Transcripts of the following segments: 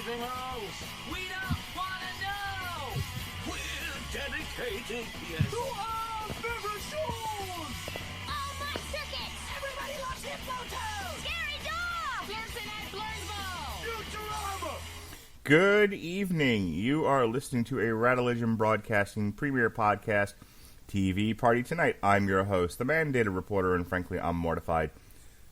anything else. We don't want to know. We're dedicated, yes. To our favorite shows. Oh, my circuits! Everybody loves Hippo Toes. Scary dog! Dancing at Blurnsville. Futurama. Good evening. You are listening to a Rattlegion Broadcasting premiere podcast TV party tonight. I'm your host, the mandated reporter, and frankly, I'm mortified,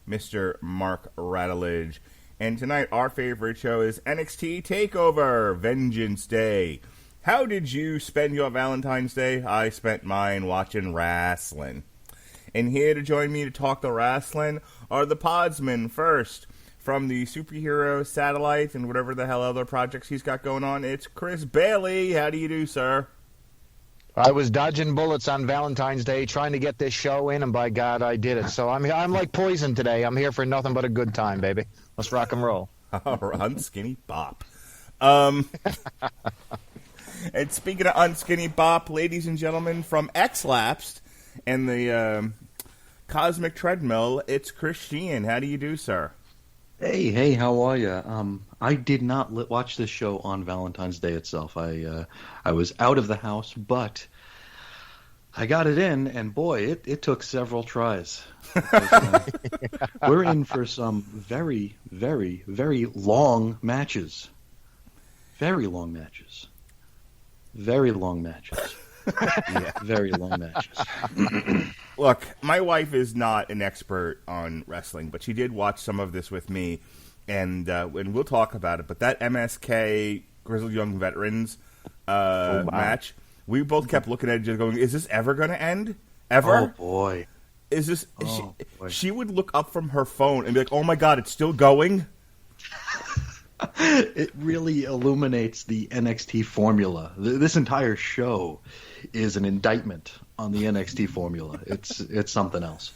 Mr. Mark Rattledge. And tonight, our favorite show is NXT Takeover, Vengeance Day. How did you spend your Valentine's Day? I spent mine watching wrestling. And here to join me to talk the wrestling are the Podsmen. First, from the superhero satellite and whatever the hell other projects he's got going on, it's Chris Bailey. How do you do, sir? I was dodging bullets on Valentine's Day trying to get this show in, and by God, I did it. So I'm like poison today. I'm here for nothing but a good time, baby. Let's rock and roll. Unskinny Bop. And speaking of Unskinny Bop, ladies and gentlemen, from X-Lapsed and the Cosmic Treadmill, it's Chris Sheehan. How do you do, sir? Hey, how are you? I did not watch this show on Valentine's Day itself. I was out of the house, but I got it in, and boy, it took several tries. We're in for some very, very, very long matches. Very long matches. Very long matches. Yeah, very long matches. Look, my wife is not an expert on wrestling, but she did watch some of this with me, and we'll talk about it. But that MSK Grizzled Young Veterans match, we both kept looking at each other going, is this ever going to end? Ever? Oh, boy. Is this? Boy. She would look up from her phone and be like, oh, my God, it's still going? It really illuminates the NXT formula. This entire show is an indictment on the NXT formula. It's something else.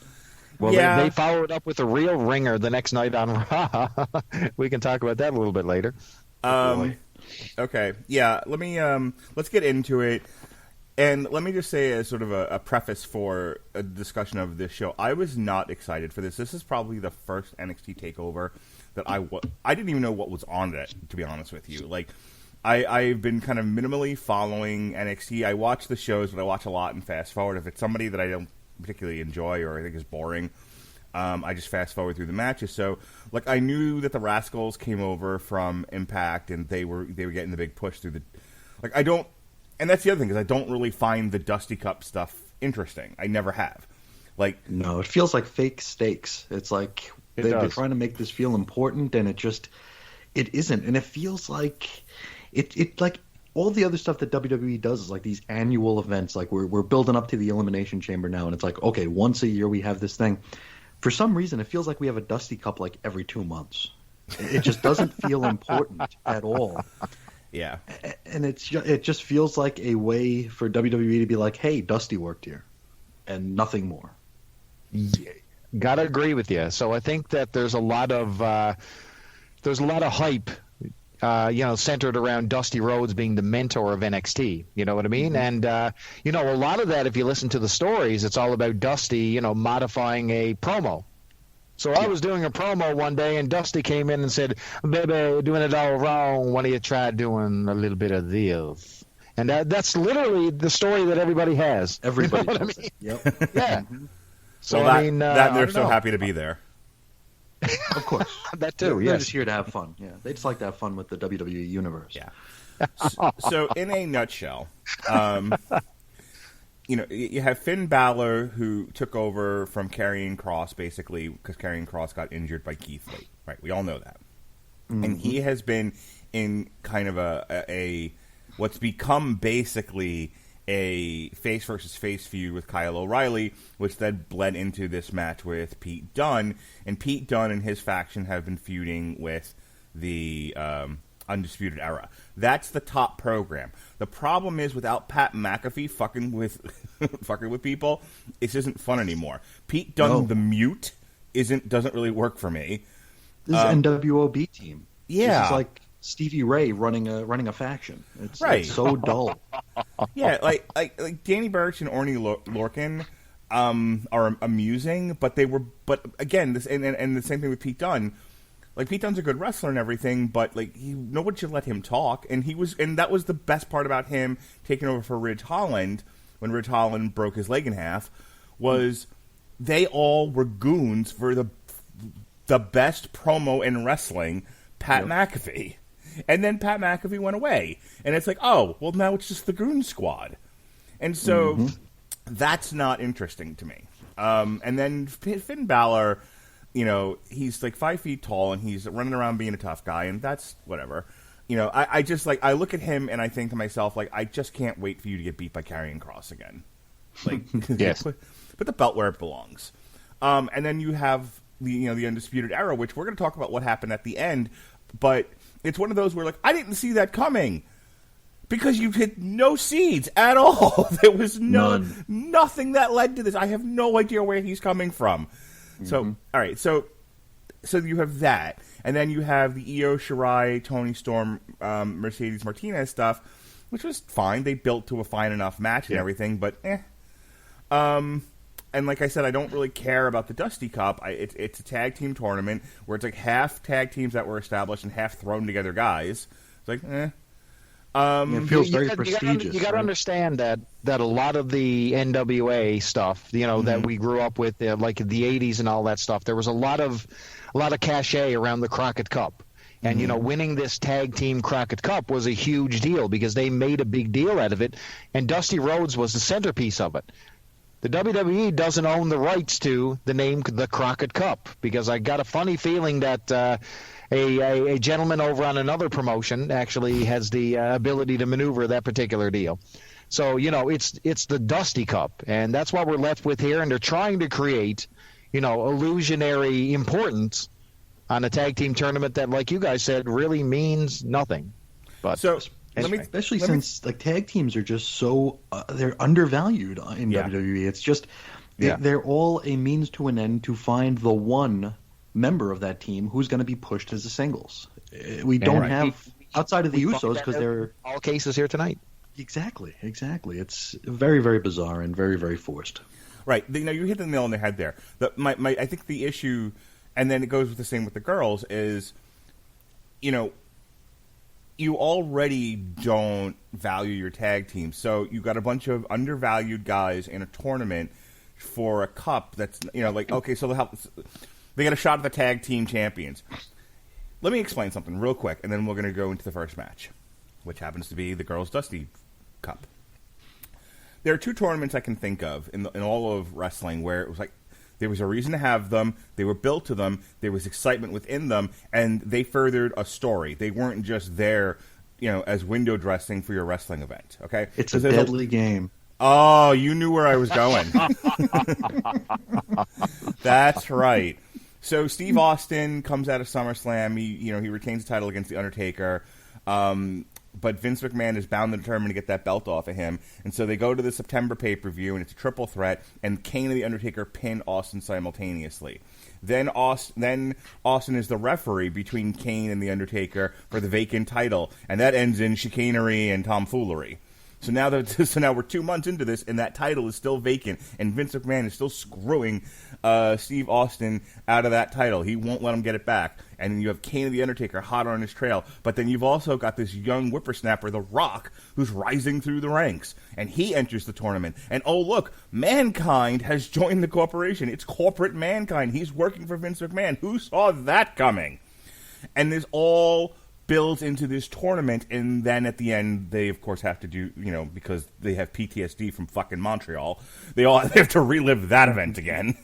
Well, yeah. they followed up with a real ringer the next night on Raw. We can talk about that a little bit later. Okay, yeah. Let's get into it. And let me just say as sort of a preface for a discussion of this show, I was not excited for this. This is probably the first NXT TakeOver that I didn't even know what was on it, to be honest with you. Like, I've been kind of minimally following NXT. I watch the shows, but I watch a lot and fast forward. If it's somebody that I don't particularly enjoy or I think is boring, I just fast forward through the matches. So, like, I knew that the Rascals came over from Impact and they were getting the big push through the. Like, I don't, and that's the other thing, is I don't really find the Dusty Cup stuff interesting. I never have. Like, no, it feels like fake stakes. It's like they're trying to make this feel important, and it isn't. And it feels like it like all the other stuff that WWE does is like these annual events. Like we're building up to the Elimination Chamber now, and it's like, okay, once a year we have this thing. For some reason, it feels like we have a Dusty Cup like every 2 months. It just doesn't feel important at all. yeah. And it just feels like a way for WWE to be like, hey, Dusty worked here, and nothing more. Yeah. Gotta agree with you. So I think that there's a lot of hype, centered around Dusty Rhodes being the mentor of NXT. You know what I mean? Mm-hmm. And a lot of that, if you listen to the stories, it's all about Dusty, modifying a promo. So I was doing a promo one day, and Dusty came in and said, "Baby, we're doing it all wrong. Why don't you try doing a little bit of this?" And that's literally the story that everybody has. Everybody you know does what I mean? Yep. Yeah. So well, they're so happy to be there. Of course. That too, They're yes. just here to have fun. Yeah, they just like to have fun with the WWE universe. Yeah. So in a nutshell, you have Finn Balor, who took over from Karrion Kross, basically, because Karrion Kross got injured by Keith Lee. Right, we all know that. Mm-hmm. And he has been in kind of a what's become basically a face versus face feud with Kyle O'Reilly, which then bled into this match with Pete Dunne. And Pete Dunne and his faction have been feuding with the Undisputed Era. That's the top program. The problem is, without Pat McAfee fucking with people, this isn't fun anymore. Pete Dunne, the mute, doesn't really work for me. This is NWOB team. Yeah, this is like Stevie Ray running a faction. It's so dull. Yeah, like Danny Burch and Orny Lorcan are amusing, but again, this and the same thing with Pete Dunne. like Pete Dunne's a good wrestler and everything, but like nobody should let him talk. And that was the best part about him taking over for Ridge Holland when Ridge Holland broke his leg in half was they all were goons for the best promo in wrestling, Pat McAfee. And then Pat McAfee went away. And it's like, oh, well, now it's just the goon squad. And so that's not interesting to me. And then Finn Balor, he's like 5 feet tall and he's running around being a tough guy, and that's whatever. I just like, I look at him and I think to myself, like, I just can't wait for you to get beat by Karrion Kross again. Like, yes. Put the belt where it belongs. And then you have the Undisputed Era, which we're going to talk about what happened at the end, but it's one of those where, like, I didn't see that coming because you hit no seeds at all. There was nothing that led to this. I have no idea where he's coming from. So, all right, so you have that, and then you have the Io Shirai, Toni Storm, Mercedes Martinez stuff, which was fine. They built to a fine enough match and everything, but and like I said, I don't really care about the Dusty Cup. It's a tag team tournament where it's like half tag teams that were established and half thrown together guys. It's like, it feels very prestigious. You got to understand that a lot of the NWA stuff, that we grew up with, like the '80s and all that stuff, there was a lot of cachet around the Crockett Cup. And, winning this tag team Crockett Cup was a huge deal because they made a big deal out of it, and Dusty Rhodes was the centerpiece of it. The WWE doesn't own the rights to the name the Crockett Cup because I got a funny feeling that a gentleman over on another promotion actually has the ability to maneuver that particular deal. So, it's the Dusty Cup, and that's what we're left with here, and they're trying to create, illusionary importance on a tag team tournament that, like you guys said, really means nothing. But especially since tag teams are just so they're undervalued in WWE. It's just they're all a means to an end to find the one member of that team who's going to be pushed as a singles. We don't have outside of the Usos because they're all cases here tonight. Exactly. It's very, very bizarre and very, very forced. Right. You hit the nail on the head there. I think the issue, and then it goes with the same with the girls, is you already don't value your tag team. So you got a bunch of undervalued guys in a tournament for a cup that's, okay, so they got a shot at the tag team champions. Let me explain something real quick, and then we're going to go into the first match, which happens to be the Girls Dusty Cup. There are two tournaments I can think of in all of wrestling where it was like, there was a reason to have them. They were built to them. There was excitement within them, and they furthered a story. They weren't just there, as window dressing for your wrestling event. Okay, it's a deadly game. Oh, you knew where I was going. That's right. So Steve Austin comes out of SummerSlam. He retains the title against The Undertaker. But Vince McMahon is bound and determined to get that belt off of him. And so they go to the September pay-per-view, and it's a triple threat, and Kane and The Undertaker pin Austin simultaneously. Then Austin is the referee between Kane and The Undertaker for the vacant title, and that ends in chicanery and tomfoolery. So now we're 2 months into this, and that title is still vacant, and Vince McMahon is still screwing Steve Austin out of that title. He won't let him get it back. And you have Kane and The Undertaker hot on his trail. But then you've also got this young whippersnapper, The Rock, who's rising through the ranks. And he enters the tournament. And oh, look, Mankind has joined the corporation. It's corporate Mankind. He's working for Vince McMahon. Who saw that coming? And this all builds into this tournament, and then at the end, they of course have to do, because they have PTSD from fucking Montreal, they have to relive that event again.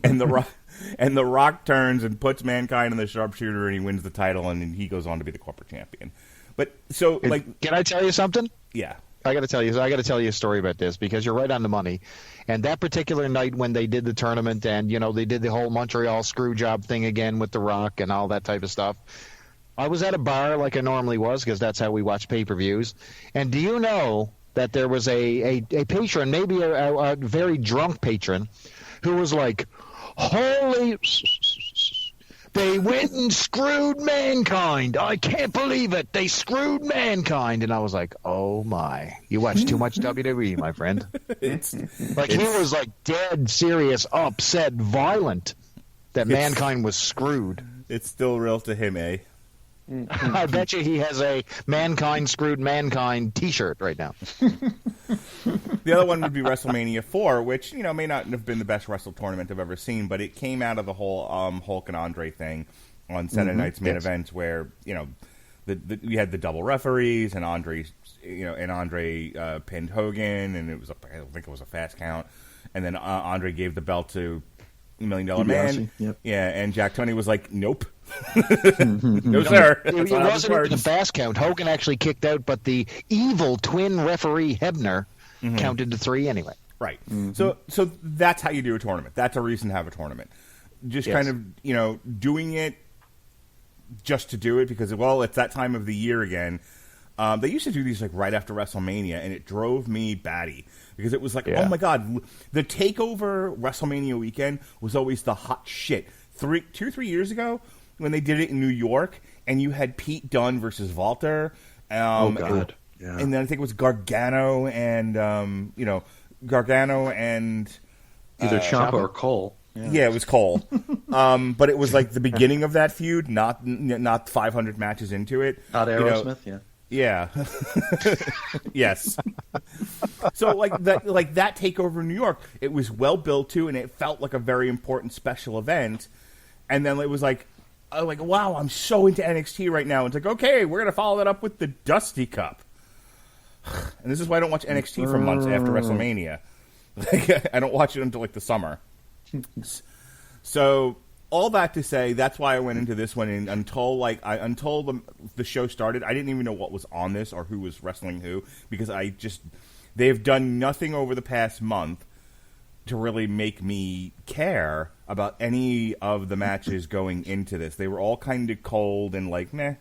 And the Rock turns and puts Mankind in the sharpshooter, and he wins the title, and he goes on to be the corporate champion. But so, can I tell you something? Yeah. I got to tell you a story about this because you're right on the money. And that particular night when they did the tournament, and they did the whole Montreal screw job thing again with The Rock and all that type of stuff, I was at a bar like I normally was because that's how we watch pay-per-views. And do you know that there was a patron, maybe a very drunk patron, who was like, holy... They went and screwed Mankind. I can't believe it. They screwed Mankind. And I was like, oh, my. You watch too much WWE, my friend. He was like dead serious, upset, violent that Mankind was screwed. It's still real to him, eh? I bet you he has a Mankind Screwed Mankind T-shirt right now. The other one would be WrestleMania 4, which, may not have been the best wrestle tournament I've ever seen, but it came out of the whole Hulk and Andre thing on Saturday night's main event, where, we had the double referees, and Andre pinned Hogan, and I think it was a fast count, and then Andre gave the belt to $1 Million Man. Yep. Yeah, and Jack Tunney was like, nope. No, sir. It wasn't even a fast count. Hogan actually kicked out, but the evil twin referee Hebner counted to 3 anyway. Right. So that's how you do a tournament. That's a reason to have a tournament. Just kind of, doing it just to do it because, it's that time of the year again. They used to do these like right after WrestleMania, and it drove me batty because it was like, oh my God, the Takeover WrestleMania weekend was always the hot shit. 2-3 years ago when they did it in New York, and you had Pete Dunne versus Walter. Oh God. Yeah. And then I think it was Gargano and either Ciampa or Cole. Yeah, it was Cole. But it was like the beginning of that feud, not 500 matches into it. Not Aerosmith, Yeah. Yes. So like that Takeover in New York, it was well built too, and it felt like a very important special event. And then it was like, wow, I'm so into NXT right now. It's like, okay, we're gonna follow that up with the Dusty Cup. And this is why I don't watch NXT for months after WrestleMania. I don't watch it until like the summer. So all that to say, that's why I went into this one. And until the show started, I didn't even know what was on this or who was wrestling who, because they've done nothing over the past month to really make me care about any of the matches going into this. They were all kind of cold and like, meh.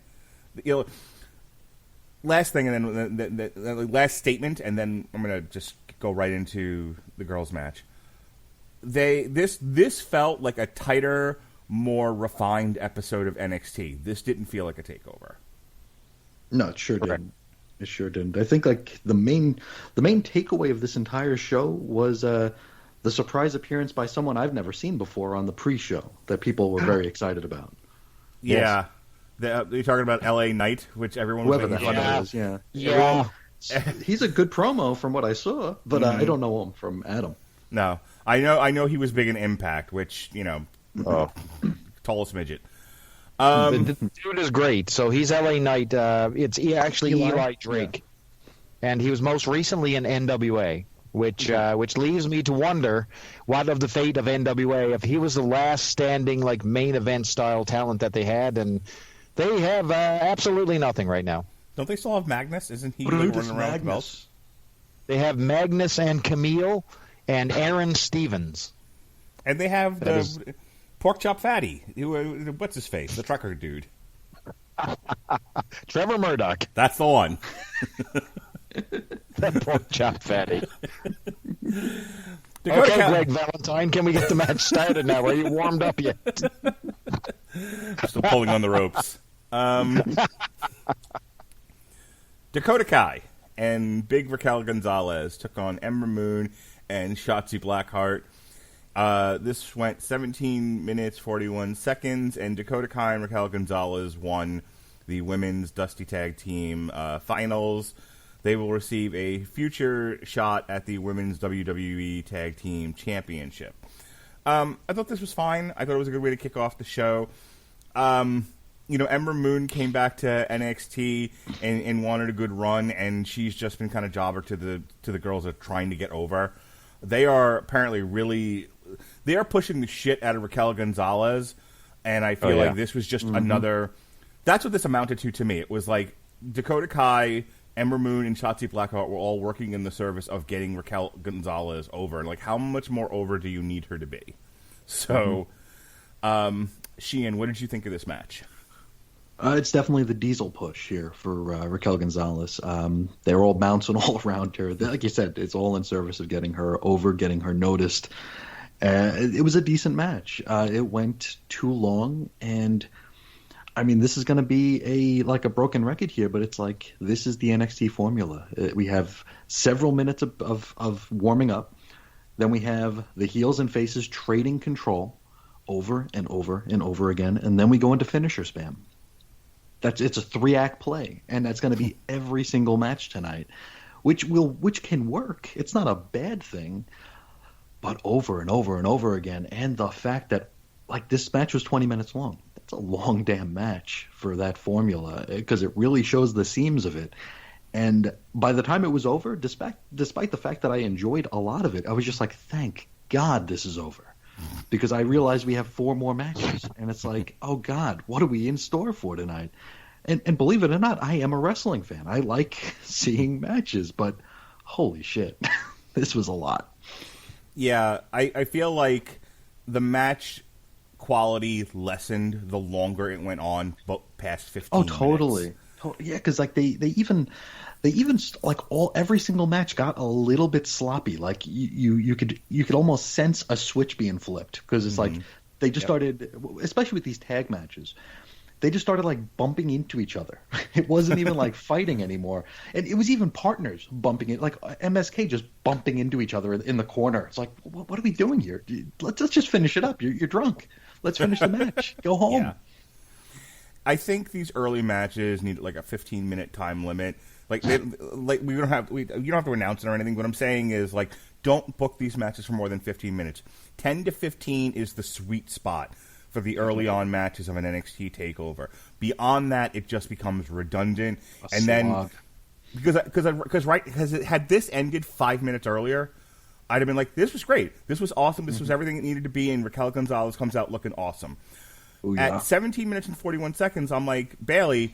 Last thing, and then the last statement, and then I'm going to just go right into the girls' match. This felt like a tighter, more refined episode of NXT. This didn't feel like a takeover. No, it sure didn't. It sure didn't. I think like the main takeaway of this entire show was the surprise appearance by someone I've never seen before on the pre-show that people were very excited about. Yeah. Yes. You're talking about LA Knight, which everyone was whoever the making hell fun is, yeah. Yeah. He's a good promo from what I saw, but I don't know him from Adam. No. I know he was big in Impact, which, tallest midget. The dude is great. So he's LA Knight. It's actually Eli Drake. Yeah. And he was most recently in NWA, which leaves me to wonder what of the fate of NWA if he was the last standing like main event style talent that they had, and they have absolutely nothing right now. Don't they still have Magnus? Isn't he running around with the belt? They have Magnus and Camille and Aaron Stevens. And they have Pork Chop Fatty. What's his face? The trucker dude. Trevor Murdoch. That's the one. That Pork Chop Fatty. Dakota Okay, Greg Valentine, can we get the match started now? Are you warmed up yet? I'm still pulling on the ropes. Dakota Kai and Big Raquel Gonzalez took on Ember Moon and Shotzi Blackheart. This went 17 minutes, 41 seconds, and Dakota Kai and Raquel Gonzalez won the Women's Dusty Tag Team finals. They will receive a future shot at the Women's WWE Tag Team Championship. I thought this was fine. I thought it was a good way to kick off the show. Ember Moon came back to NXT and wanted a good run, and she's just been kind of jobber to the girls that are trying to get over. They are apparently they are pushing the shit out of Raquel Gonzalez, and I feel like this was just another. That's what this amounted to me. It was like Dakota Kai, Ember Moon, and Shotzi Blackheart were all working in the service of getting Raquel Gonzalez over. Like, how much more over do you need her to be? So, Sheehan, what did you think of this match? It's definitely the diesel push here for Raquel Gonzalez. They're all bouncing all around her. Like you said, it's all in service of getting her over, getting her noticed. It was a decent match. It went too long, and I mean, this is going to be a broken record here, but it's like this is the NXT formula. We have several minutes of warming up. Then we have the heels and faces trading control. over and over and over again, and then we go into finisher spam. It's a 3-act play, and that's going to be every single match tonight, which can work. It's not a bad thing, but over and over and over again, and the fact that like this match was 20 minutes long. That's a long damn match for that formula because it really shows the seams of it. And by the time it was over, despite the fact that I enjoyed a lot of it, I was just like, thank God this is over. Because I realized we have 4 more matches. And it's like, oh God, what are we in store for tonight? And believe it or not, I am a wrestling fan. I like seeing matches, but holy shit, this was a lot. Yeah, I feel like the match quality lessened the longer it went on, past 15 minutes. Oh, totally. Yeah, because like they even like every single match got a little bit sloppy. Like you could almost sense a switch being flipped because it's like they just started, especially with these tag matches, they just started like bumping into each other. It wasn't even like fighting anymore, and it was even partners bumping it, like MSK just bumping into each other in the corner. It's like, what are we doing here? Let's just finish it up. You're drunk. Let's finish the match. Go home. Yeah. I think these early matches need like a 15-minute time limit. Like you don't have to announce it or anything. What I'm saying is like don't book these matches for more than 15 minutes. 10 to 15 is the sweet spot for the early on matches of an NXT Takeover. Beyond that, it just becomes redundant. Then because had this ended 5 minutes earlier, I'd have been like, this was great. This was awesome. This was everything it needed to be. And Raquel Gonzalez comes out looking awesome. Ooh, yeah. At 17 minutes and 41 seconds, I'm like, Bayley,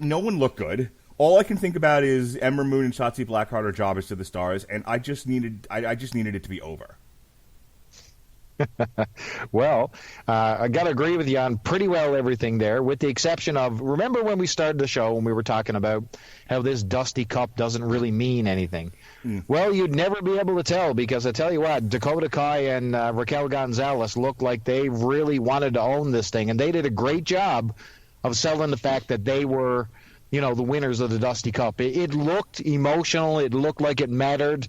no one looked good. All I can think about is Ember Moon and Shotzi Blackheart are jobbers to the stars, and I just needed it to be over. Well, I got to agree with you on pretty well everything there, with the exception of, remember when we started the show when we were talking about how this Dusty Cup doesn't really mean anything? Well, you'd never be able to tell, because I tell you what, Dakota Kai and Raquel Gonzalez looked like they really wanted to own this thing, and they did a great job of selling the fact that they were, the winners of the Dusty Cup. It looked emotional. It looked like it mattered.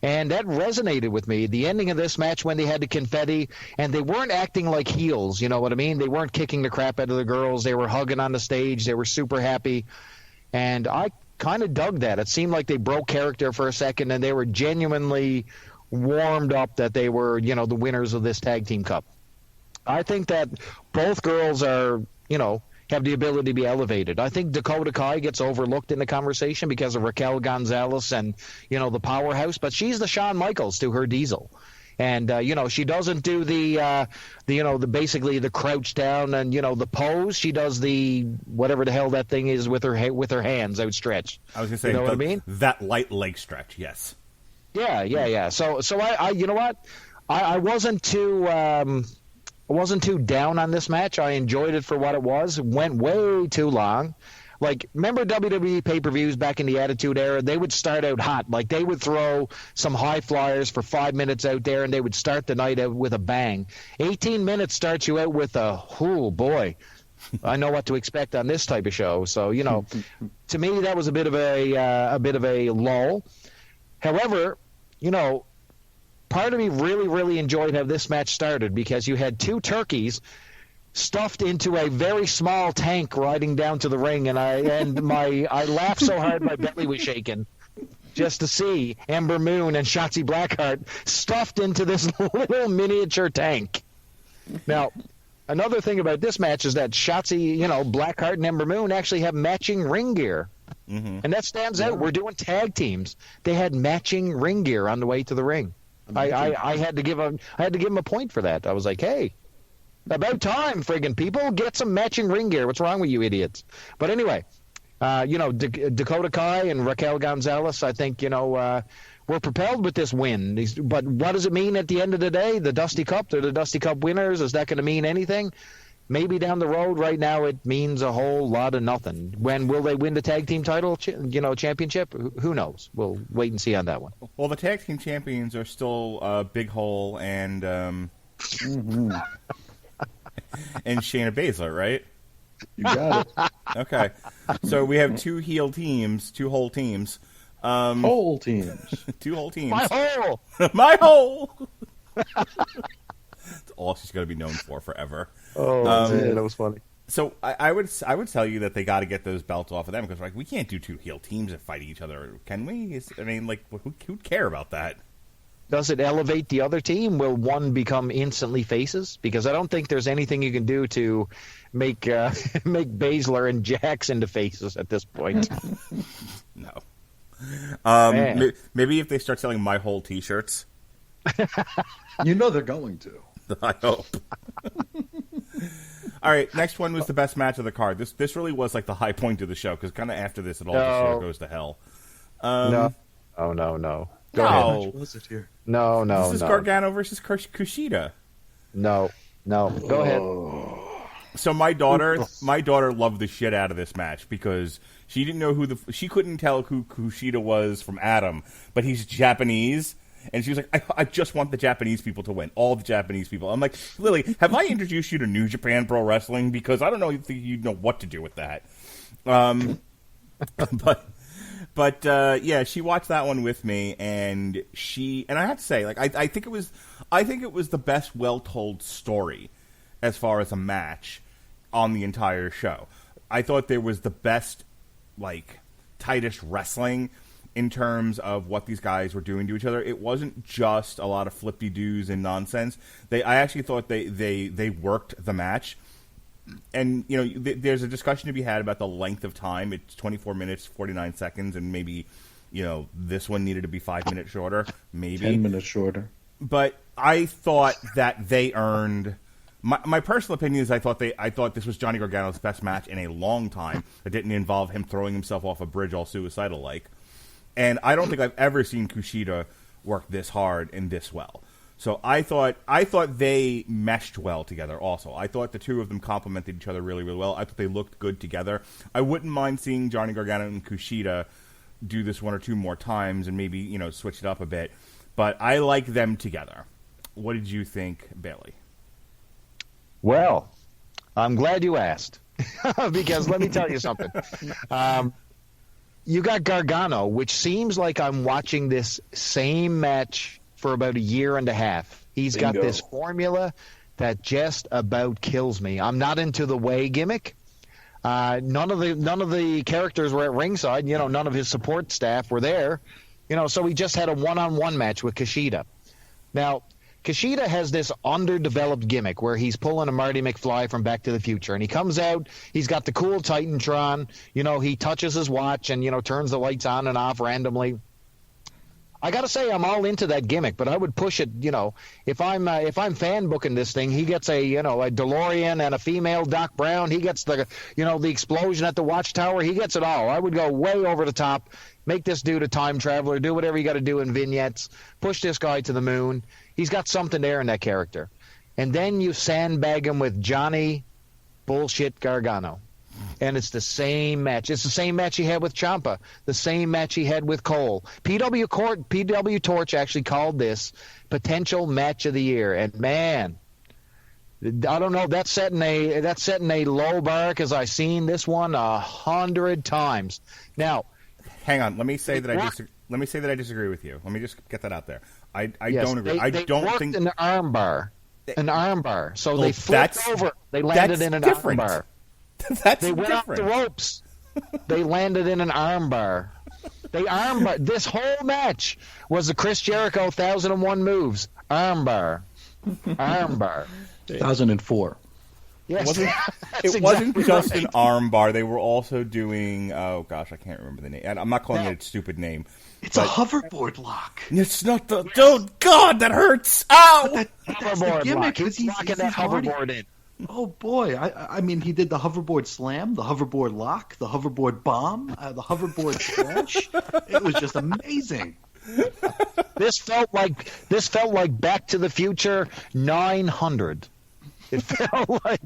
And that resonated with me. The ending of this match when they had the confetti, and they weren't acting like heels, you know what I mean? They weren't kicking the crap out of the girls. They were hugging on the stage. They were super happy. And I kind of dug that. It seemed like they broke character for a second, and they were genuinely warmed up that they were, the winners of this Tag Team Cup. I think that both girls are, have the ability to be elevated. I think Dakota Kai gets overlooked in the conversation because of Raquel Gonzalez and, the powerhouse, but she's the Shawn Michaels to her Diesel. And, she doesn't do the basically the crouch down and, the pose. She does the whatever the hell that thing is with her hands outstretched. I was going to say, what I mean? That light leg stretch, yes. Yeah. So I you know what? I wasn't too down on this match. I enjoyed it for what it was. It went way too long. Like, remember WWE pay-per-views back in the Attitude Era? They would start out hot. Like, they would throw some high flyers for 5 minutes out there, and they would start the night out with a bang. 18 minutes starts you out with a, oh, boy, I know what to expect on this type of show. So, to me, that was a bit of a lull. However, part of me really, really enjoyed how this match started because you had 2 turkeys stuffed into a very small tank riding down to the ring, and I laughed so hard my belly was shaking just to see Ember Moon and Shotzi Blackheart stuffed into this little miniature tank. Now, another thing about this match is that Shotzi, Blackheart and Ember Moon actually have matching ring gear. Mm-hmm. And that stands out. We're doing tag teams. They had matching ring gear on the way to the ring. I had to give him a point for that. I was like, hey, about time, friggin' people, get some matching ring gear. What's wrong with you idiots? But anyway, Dakota Kai and Raquel Gonzalez, I think, were propelled with this win. But what does it mean at the end of the day? The Dusty Cup, they're the Dusty Cup winners. Is that going to mean anything? Maybe down the road. Right now, it means a whole lot of nothing. When will they win the tag team title, championship? Who knows? We'll wait and see on that one. Well, the tag team champions are still Big Hole and and Shayna Baszler, right? You got it. Okay, so we have 2 heel teams, 2 whole teams. Whole teams. 2 whole teams. My hole. My hole. It's all she's going to be known for forever. Oh, man, that was funny. So I would tell you that they got to get those belts off of them because we can't do two heel teams that fight each other, can we? I mean, who'd care about that? Does it elevate the other team? Will one become instantly faces? Because I don't think there's anything you can do to make Baszler and Jax into faces at this point. No. Maybe if they start selling My Whole T-shirts. They're going to. I hope. All right, next one was the best match of the card. This really was like the high point of the show because kind of after this, it all just sort of goes to hell. No. Go ahead. What was it here? No. This is Gargano versus Kushida. No. Go ahead. So my daughter loved the shit out of this match because she didn't know she couldn't tell who Kushida was from Adam, but he's Japanese. And she was like, I just want the Japanese people to win. All the Japanese people. I'm like, Lily, have I introduced you to New Japan Pro Wrestling? Because I don't know if you'd know what to do with that. But yeah, she watched that one with me, and I have to say, I think it was the best well-told story as far as a match on the entire show. I thought there was the best, tightest wrestling in terms of what these guys were doing to each other. It wasn't just a lot of flippy-doos and nonsense. I actually thought they worked the match. And, there's a discussion to be had about the length of time. It's 24 minutes, 49 seconds, and maybe, this one needed to be 5 minutes shorter, maybe. 10 minutes shorter. But I thought that they earned... My personal opinion is I thought this was Johnny Gargano's best match in a long time. It didn't involve him throwing himself off a bridge all suicidal-like. And I don't think I've ever seen Kushida work this hard and this well. So I thought they meshed well together also. I thought the two of them complemented each other really, really well. I thought they looked good together. I wouldn't mind seeing Johnny Gargano and Kushida do this one or two more times and maybe, switch it up a bit. But I like them together. What did you think, Bailey? Well, I'm glad you asked. Because let me tell you something. You got Gargano, which seems like I'm watching this same match for about a year and a half. He's got this formula that just about kills me. I'm not into the way gimmick. None of the characters were at ringside. None of his support staff were there. So he just had a one-on-one match with Kushida. Now, Kushida has this underdeveloped gimmick where he's pulling a Marty McFly from Back to the Future. And he comes out, he's got the cool Titantron, he touches his watch and, turns the lights on and off randomly. I got to say, I'm all into that gimmick, but I would push it, if I'm fan booking this thing, he gets a DeLorean and a female Doc Brown. He gets the explosion at the Watchtower. He gets it all. I would go way over the top, make this dude a time traveler, do whatever you got to do in vignettes, push this guy to the moon. He's got something there in that character. And then you sandbag him with Johnny bullshit Gargano. And it's the same match. It's the same match he had with Ciampa. The same match he had with Cole. PW Torch actually called this potential match of the year. And man, I don't know. That's setting a low bar because I've seen this one 100 times. Now, hang on. Let me say that I disagree with you. Let me just get that out there. I don't agree. I don't think an armbar. So they flipped over. They landed in an armbar. They went off the ropes. They landed in an armbar. This whole match was the Chris Jericho 1001 moves. Armbar. 2004. Yes. It wasn't just an armbar. They were also doing, oh gosh, I can't remember the name. I'm not calling it a stupid name. It's a hoverboard lock. It's not the... Oh, God, that hurts! Ow! That's the gimmick. He's locking that hoverboard in. Oh, boy. I mean, he did the hoverboard slam, the hoverboard lock, the hoverboard bomb, the hoverboard splash. It was just amazing. This felt like Back to the Future 900. It felt like...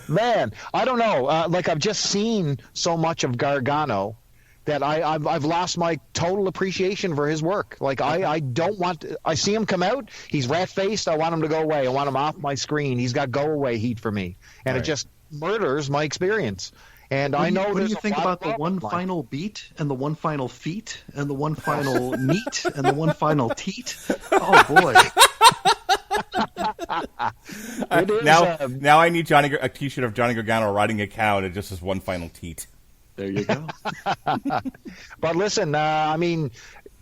Man, I don't know. I've just seen so much of Gargano that I've lost my total appreciation for his work. I don't want to, I see him come out, he's rat-faced, I want him to go away. I want him off my screen. He's got go-away heat for me. And It just murders my experience. And I know what do you think about the one final beat and the one final feet and the one final neat and the one final teat? Oh, boy. It is, Now I need a T-shirt of Johnny Gargano riding a cow, and it just says one final teat. There you go. But listen, I mean,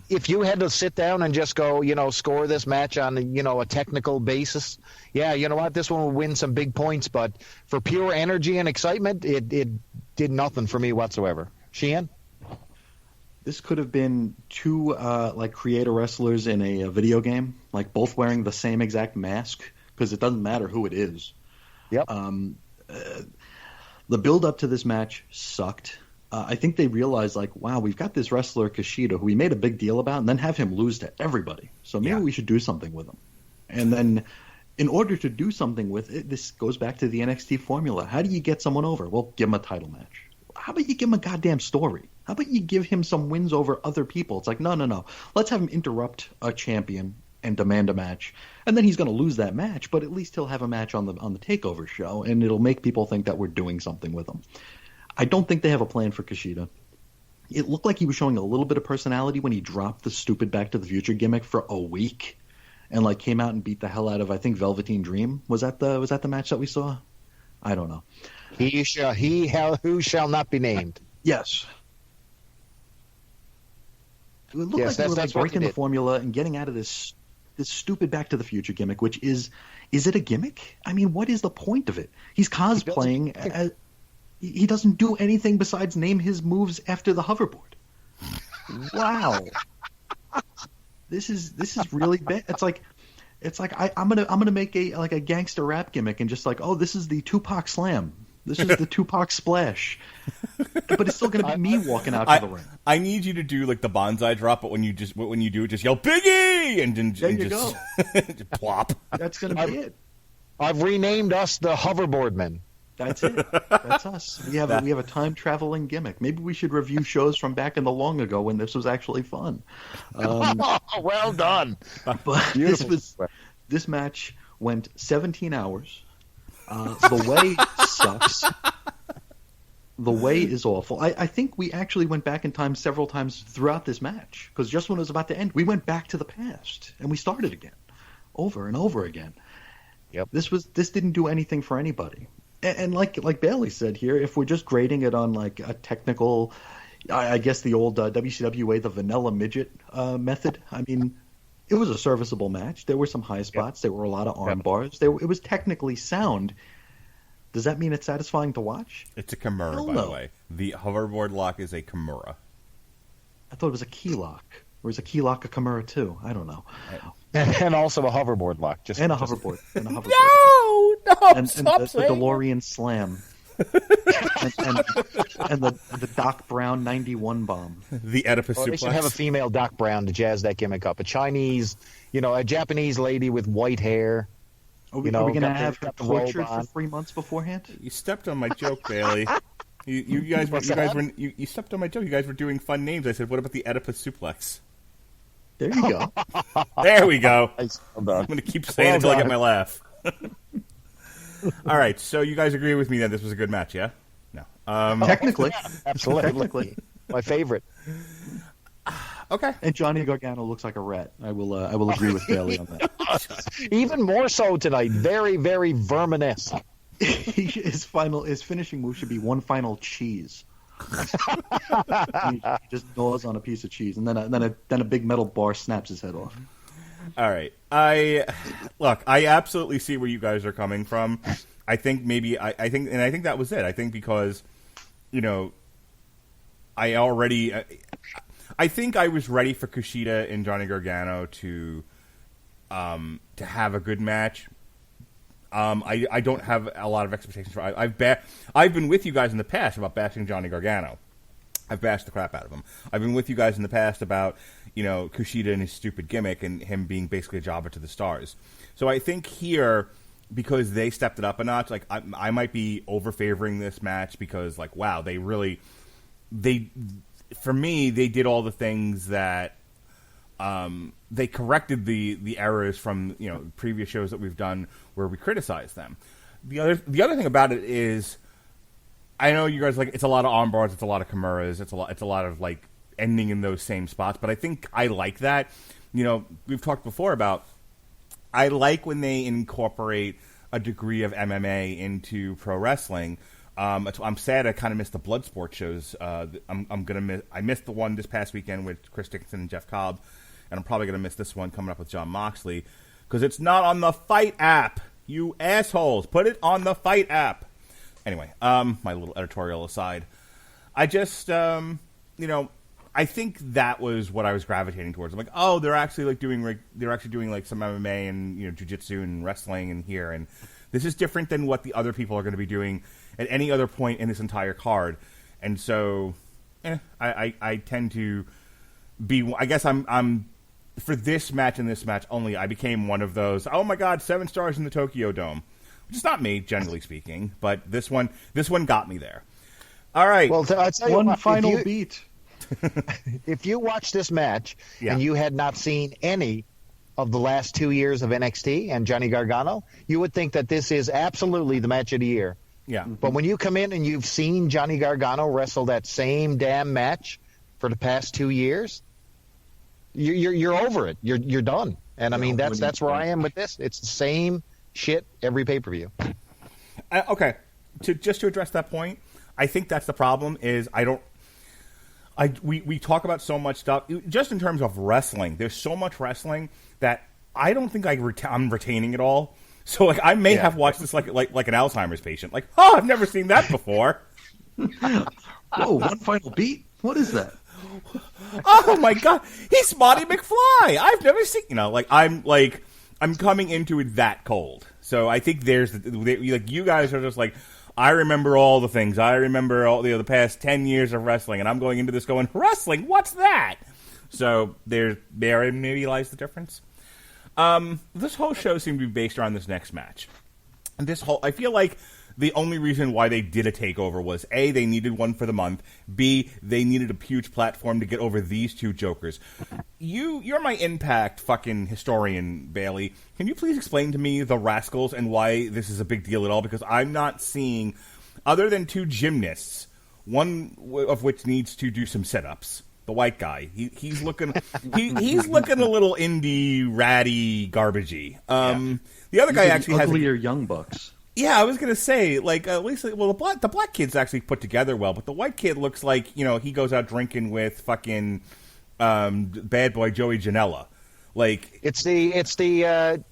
if you had to sit down and just go, score this match on, a technical basis, yeah, you know what, this one will win some big points. But for pure energy and excitement, it did nothing for me whatsoever. Sheehan? This could have been two creator wrestlers in a video game, like both wearing the same exact mask, because it doesn't matter who it is. Yep. The build up to this match sucked. I think they realized, wow, we've got this wrestler Kushida who we made a big deal about, and then have him lose to everybody. So maybe we should do something with him. And then, in order to do something with it, this goes back to the NXT formula. How do you get someone over? Well, give him a title match. How about you give him a goddamn story? How about you give him some wins over other people? It's like, no. Let's have him interrupt a champion and demand a match. And then he's going to lose that match, but at least he'll have a match on the Takeover show, and it'll make people think that we're doing something with him. I don't think they have a plan for Kushida. It looked like he was showing a little bit of personality when he dropped the stupid Back to the Future gimmick for a week and came out and beat the hell out of, I think, Velveteen Dream. Was that the match that we saw? I don't know. Who shall not be named. Yes. It looked like they were breaking the formula and getting out of this stupid Back to the Future gimmick, which is it a gimmick? I mean, what is the point of it? He's cosplaying. He doesn't do anything besides name his moves after the hoverboard. Wow. This is really bad. It's like I'm gonna make a gangster rap gimmick and just this is the Tupac Slam. This is the Tupac Splash. But it's still gonna be me walking out to the ring. I need you to do the bonsai drop, but when you do it, just yell Biggie and then there you just, go. just plop. That's gonna be it. I've renamed us the Hoverboardmen. That's it. That's us. We have a time traveling gimmick. Maybe we should review shows from back in the long ago when this was actually fun. Well done. But this match went 17 hours. The way sucks. The way is awful. I think we actually went back in time several times throughout this match, because just when it was about to end, we went back to the past and we started again, over and over again. Yep. This didn't do anything for anybody. And like Bailey said here, if we're just grading it on a technical, I guess the old WCW way, the vanilla midget method. I mean, it was a serviceable match. There were some high spots. Yep. There were a lot of arm bars. It was technically sound. Does that mean it's satisfying to watch? It's a Kimura, by the way. The hoverboard lock is a Kimura. I thought it was a key lock. Or is a key lock a Kimura too? I don't know. And also a hoverboard lock. A hoverboard. No, stop the DeLorean Slam. and the Doc Brown 91 bomb. The Oedipus suplex. They should have a female Doc Brown to jazz that gimmick up. A Japanese lady with white hair. Are we going to have her tortured for 3 months beforehand? You stepped on my joke, Bailey. You guys stepped on my joke. You guys were doing fun names. I said, what about the Oedipus suplex? There you go. There we go. Nice. I'm going to keep saying it until I get my laugh. All right, so you guys agree with me that this was a good match, yeah? No. Technically. Absolutely. Technically. My favorite. Okay. And Johnny Gargano looks like a rat. I will agree with Bailey on that. Even more so tonight. Very, very verminesque. His finishing move should be one final cheese. He just gnaws on a piece of cheese, and then a big metal bar snaps his head off. All right, I absolutely see where you guys are coming from. I think that was it. I think because, I think I was ready for Kushida and Johnny Gargano to have a good match. I don't have a lot of expectations for. I've been with you guys in the past about bashing Johnny Gargano. I've bashed the crap out of him. I've been with you guys in the past about Kushida and his stupid gimmick and him being basically a jobber to the stars. So I think here, because they stepped it up a notch, I might be over favoring this match because wow, for me they did all the things that. They corrected the errors from previous shows that we've done where we criticize them. The other thing about it is, I know you guys it's a lot of arm bars, it's a lot of Kimuras, it's a lot of ending in those same spots. But I think I like that. We've talked before about I like when they incorporate a degree of MMA into pro wrestling. I'm sad I kind of missed the blood sport shows. I missed the one this past weekend with Chris Dickinson and Jeff Cobb, and I'm probably gonna miss this one coming up with John Moxley because it's not on the Fight app. You assholes, put it on the Fight app. Anyway, my little editorial aside, I just I think that was what I was gravitating towards. I'm like, oh, they're actually doing like some MMA and jiu-jitsu and wrestling in here, and this is different than what the other people are going to be doing at any other point in this entire card. And so, I tend to be. I guess I'm for this match and this match only. I became one of those. Oh my God, 7 stars in the Tokyo Dome, which is not me, generally speaking, but this one got me there. All right. Well, I'll tell you One what, final beat. If you watch this match Yeah. and you had not seen any of the last 2 years of NXT and Johnny Gargano, you would think that this is absolutely the match of the year. Yeah. But when you come in and you've seen Johnny Gargano wrestle that same damn match for the past 2 years, you're over it. You're done. And I mean that's where I am with this. It's the same shit every pay-per-view. Okay. To address that point, I think that's the problem. Is we talk about so much stuff just in terms of wrestling. There's so much wrestling that I don't think I'm retaining it all. So like I may have watched this like an Alzheimer's patient. Like, oh, I've never seen that before. Oh, one final beat. What is that? Oh my God, he's Marty McFly. I've never seen. I'm coming into it that cold. So I think you guys are just like, I remember all the things. I remember all the past 10 years of wrestling, and I'm going into this going, wrestling? What's that? So there maybe lies the difference. This whole show seemed to be based around this next match. And I feel like the only reason why they did a takeover was A, they needed one for the month. B, they needed a huge platform to get over these two jokers. You're my Impact fucking historian, Bailey. Can you please explain to me the Rascals and why this is a big deal at all? Because I'm not seeing, other than 2 gymnasts, one of which needs to do some sit-ups. The white guy, he's looking he's looking a little indie, ratty, garbagey. The other guy actually has uglier Young Bucks. Yeah, I was gonna say, like, at least, well, the black kid's actually put together well, but the white kid looks like he goes out drinking with fucking bad boy Joey Janela. Like, it's the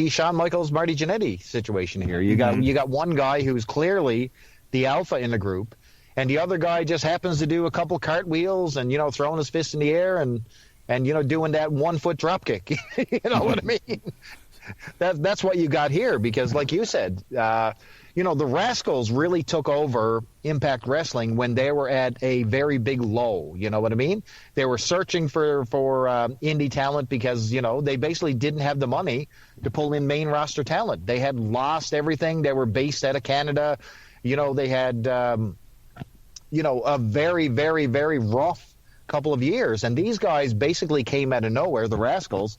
Shawn Michaels Marty Jannetty situation here. You got one guy who's clearly the alpha in the group, and the other guy just happens to do a couple cartwheels and throwing his fist in the air and doing that 1-foot drop kick. You know what I mean? That's what you got here, because like you said, the Rascals really took over Impact Wrestling when they were at a very big low. You know what I mean? They were searching for indie talent because, they basically didn't have the money to pull in main roster talent. They had lost everything. They were based out of Canada. They had, a very, very, very rough couple of years. And these guys basically came out of nowhere, the Rascals,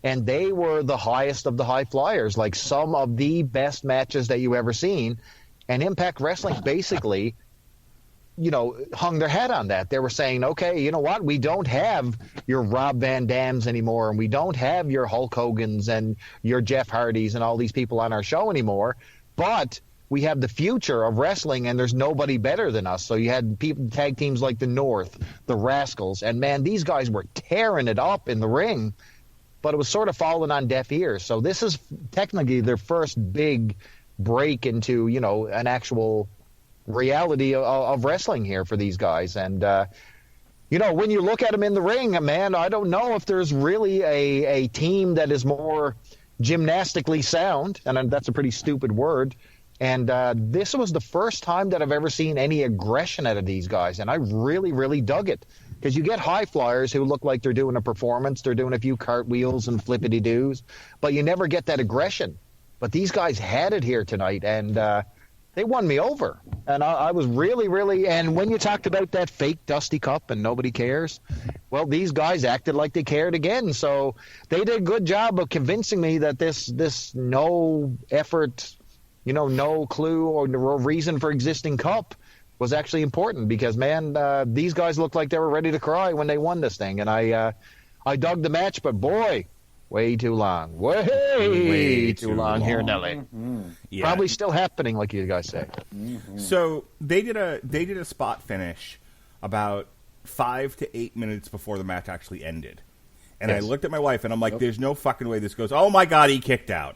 and they were the highest of the high flyers, like some of the best matches that you ever seen. And Impact Wrestling basically, hung their hat on that. They were saying, okay, you know what? We don't have your Rob Van Dams anymore, and we don't have your Hulk Hogans and your Jeff Hardys and all these people on our show anymore, but we have the future of wrestling, and there's nobody better than us. So you had tag teams like the North, the Rascals, and man, these guys were tearing it up in the ring, but it was sort of falling on deaf ears. So this is technically their first big break into, an actual reality of wrestling here for these guys. And, when you look at them in the ring, man, I don't know if there's really a team that is more gymnastically sound, and that's a pretty stupid word. And this was the first time that I've ever seen any aggression out of these guys, and I really, really dug it. Because you get high flyers who look like they're doing a performance, they're doing a few cartwheels and flippity-doos, but you never get that aggression. But these guys had it here tonight, and they won me over. And I was really, really, and when you talked about that fake Dusty Cup and nobody cares, well, these guys acted like they cared again. So they did a good job of convincing me that this no effort, no clue or no reason for existing cup was actually important, because, man, these guys looked like they were ready to cry when they won this thing. And I dug the match, but boy, Way too long. Way too long here in LA. Mm-hmm. Yeah. Probably still happening, like you guys say. Mm-hmm. So they did a spot finish about 5 to 8 minutes before the match actually ended. And Yes. I looked at my wife, and I'm like, there's no fucking way this goes. Oh, my God, he kicked out.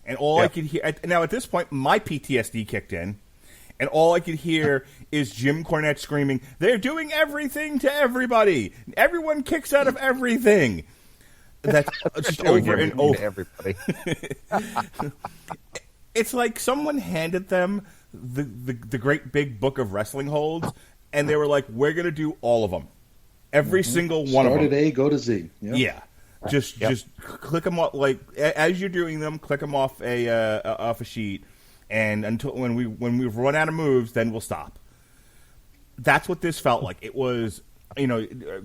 And all I could hear... Now, at this point, my PTSD kicked in, and all I could hear is Jim Cornette screaming, they're doing everything to everybody. Everyone kicks out of everything. That's just over and over. Everybody. It's like someone handed them the great big book of wrestling holds, and they were like, we're going to do all of them. Every single one of them. Start at A, go to Z. Yep. Yeah. Just click them off, like, as you're doing them, click them off a sheet, and until when we've run out of moves, then we'll stop. That's what this felt like. It was,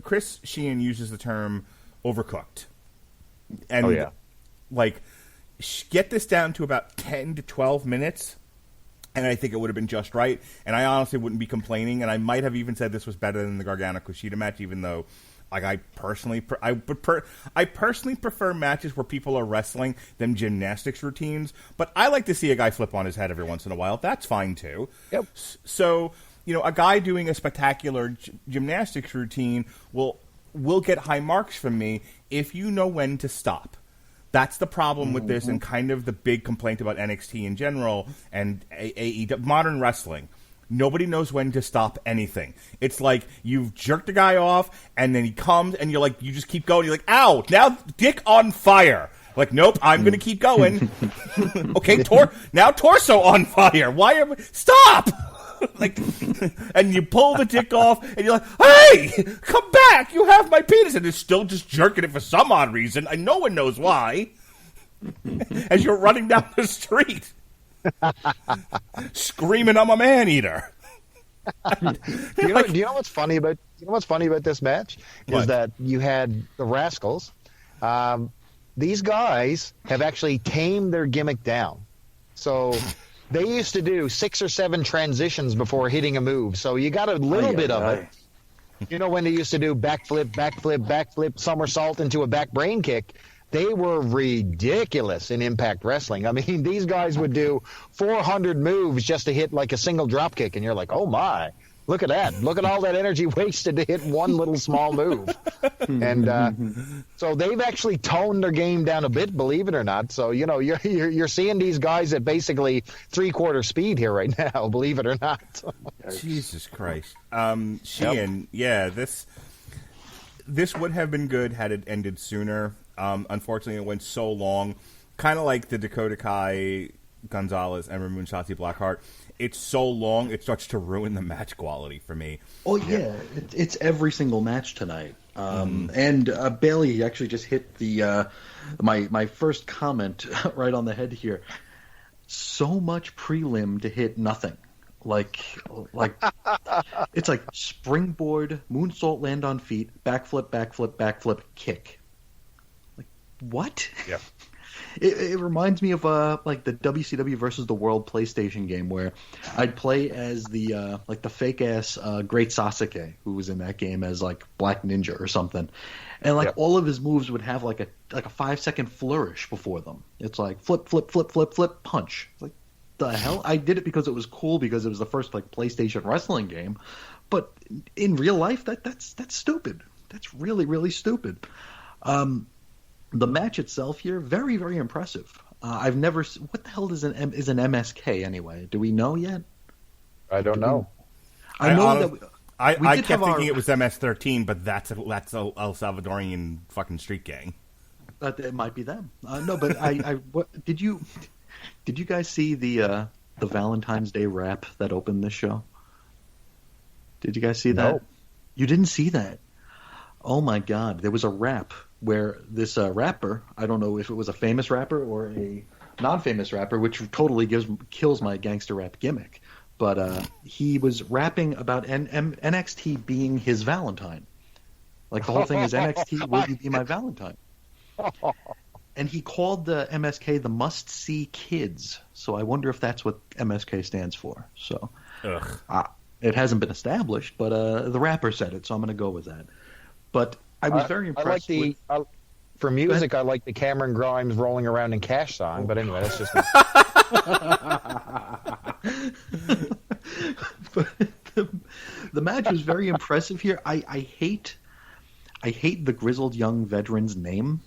Chris Sheehan uses the term overcooked. And, get this down to about 10 to 12 minutes, and I think it would have been just right. And I honestly wouldn't be complaining, and I might have even said this was better than the Gargano Kushida match, even though, like, I personally prefer matches where people are wrestling than gymnastics routines. But I like to see a guy flip on his head every once in a while. That's fine too. Yep. So, a guy doing a spectacular gymnastics routine will get high marks from me if you know when to stop. That's the problem with this, and kind of the big complaint about NXT in general and AEW, modern wrestling. Nobody knows when to stop anything. It's like you've jerked a guy off, and then he comes, and you're like, you just keep going. You're like, ow, now dick on fire. Like, nope, I'm going to keep going. Okay, now torso on fire. Stop! Like, and you pull the dick off, and you're like, hey, come back, you have my penis. And it's still just jerking it for some odd reason, and no one knows why. As you're running down the street. Screaming, I'm a man-eater. Do you know what's funny about this match? What? Is that you had the Rascals. These guys have actually tamed their gimmick down. So they used to do 6 or 7 transitions before hitting a move. So you got a little bit of it. When they used to do backflip, somersault into a back brain kick. They were ridiculous in Impact Wrestling. I mean, these guys would do 400 moves just to hit like a single drop kick, and you're like, oh my, look at that. Look at all that energy wasted to hit one little small move. And so they've actually toned their game down a bit, believe it or not. So, you're seeing these guys at basically 3/4 speed here right now, believe it or not. Jesus Christ. Sheehan, this would have been good had it ended sooner. Unfortunately, it went so long, kind of like the Dakota Kai, Gonzalez, and Ramon Shotzi Blackheart. It's so long, it starts to ruin the match quality for me. Oh, yeah. It's every single match tonight. And Bailey actually just hit the my first comment right on the head here. So much prelim to hit nothing. Like it's like springboard, moonsault, land on feet, backflip, kick. What? Yeah. It reminds me of like the WCW versus the World PlayStation game where I'd play as the fake ass Great Sasuke who was in that game as like Black Ninja or something, and all of his moves would have like a 5-second flourish before them. It's like flip, punch. It's like the hell? I did it because it was cool because it was the first like PlayStation wrestling game, but in real life that's stupid. That's really, really stupid. The match itself here, very, very impressive. I've never. What the hell is an MSK anyway? Do we know yet? I don't know. I know that. I kept thinking it was MS-13, but that's El Salvadorian fucking street gang. It might be them. No, but did you guys see the Valentine's Day rap that opened this show? Did you guys see that? No. You didn't see that? Oh my God! There was a rap where this rapper, I don't know if it was a famous rapper or a non-famous rapper, which totally kills my gangster rap gimmick, but he was rapping about NXT being his Valentine. Like the whole thing is NXT, will you be my Valentine? And he called the MSK the must-see kids. So I wonder if that's what MSK stands for. So it hasn't been established, but the rapper said it, so I'm going to go with that. But I was very impressed. For music, I like the Cameron Grimes "Rolling Around in Cash" song, but anyway, that's just. The match was very impressive here. I hate the grizzled young veteran's name.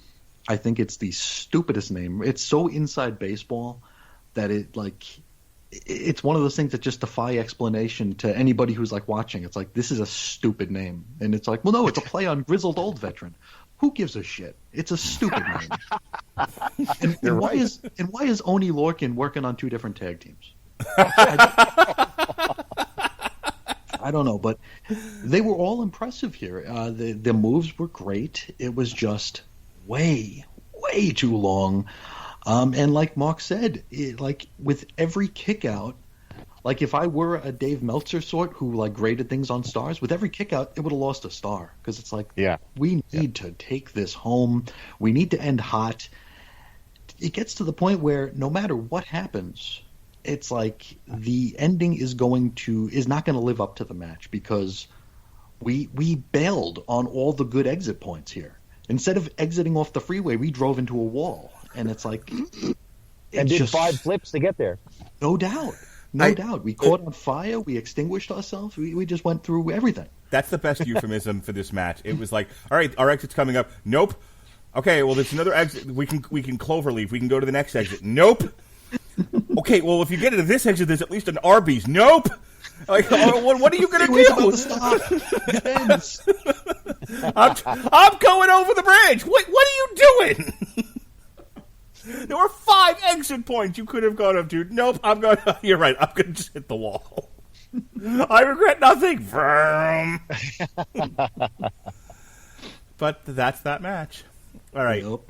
I think it's the stupidest name. It's so inside baseball that it's one of those things that just defy explanation to anybody who's like watching. It's like, this is a stupid name, and it's like, well, no, it's a play on grizzled old veteran. Who gives a shit? It's a stupid name. And why is Oni Lorcan working on 2 different tag teams? I don't know, but they were all impressive here. The moves were great. It was just way too long. And like Mark said, with every kick out, like if I were a Dave Meltzer sort who like graded things on stars, with every kick out, it would have lost a star. Because it's like, we need to take this home. We need to end hot. It gets to the point where no matter what happens, it's like the ending is not going to live up to the match, because we bailed on all the good exit points here. Instead of exiting off the freeway, we drove into a wall, and it's like, and did 5 flips to get there. No doubt. No doubt. We caught on fire. We extinguished ourselves. We just went through everything. That's the best euphemism for this match. It was like, all right, our exit's coming up. Nope. Okay, well, there's another exit. We can cloverleaf. We can go to the next exit. Nope. Okay, well, if you get into this exit, there's at least an Arby's. Nope. Like, what are you going to do? I'm going over the bridge. What are you doing? There were 5 exit points you could have gone up to. Nope, you're right. I'm going to just hit the wall. I regret nothing. But that's that match. All right. Yep.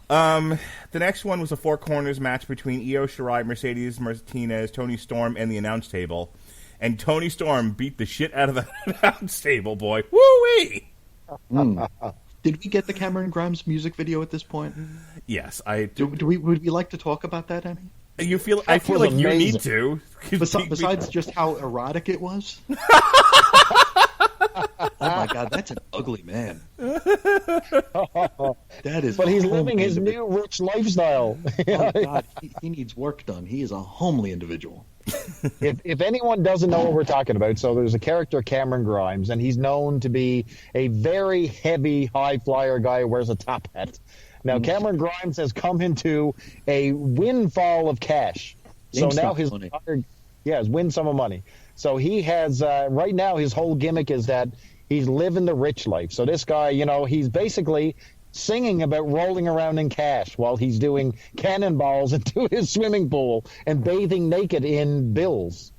The next one was a 4 corners match between Io Shirai, Mercedes Martinez, Toni Storm, and the announce table. And Toni Storm beat the shit out of the announce table, boy. Woo-wee! Did we get the Cameron Grimes music video at this point? Yes, I do. Would we like to talk about that, Emmy? I feel like you need to. Besides just how erotic it was. Oh my God, that's an ugly man. That is. But he's living his new rich lifestyle. Oh God, he needs work done. He is a homely individual. If anyone doesn't know what we're talking about, so there's a character, Cameron Grimes, and he's known to be a very heavy, high flyer guy who wears a top hat. Now, Cameron Grimes has come into a windfall of cash. So now his win some of money. So he has right now his whole gimmick is that he's living the rich life. So this guy, he's basically singing about rolling around in cash while he's doing cannonballs into his swimming pool and bathing naked in bills.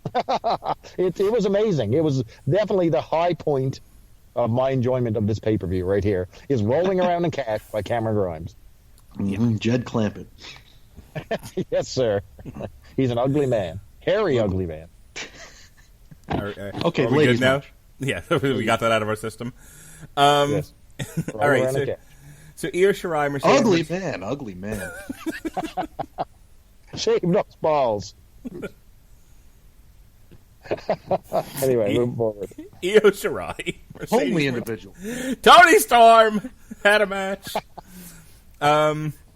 It was amazing. It was definitely the high point of my enjoyment of this pay-per-view right here, is Rolling Around in Cash by Cameron Grimes. Mm-hmm. Jed Clampett. Yes, sir. He's an ugly man. Hairy, ugly man. Okay, ladies now? Yeah, we got that out of our system. Yes. All right, so Io Shirai, Mercedes... Ugly man. Shave those balls. Anyway, moving forward. Io Shirai, homely individual. Toni Storm had a match.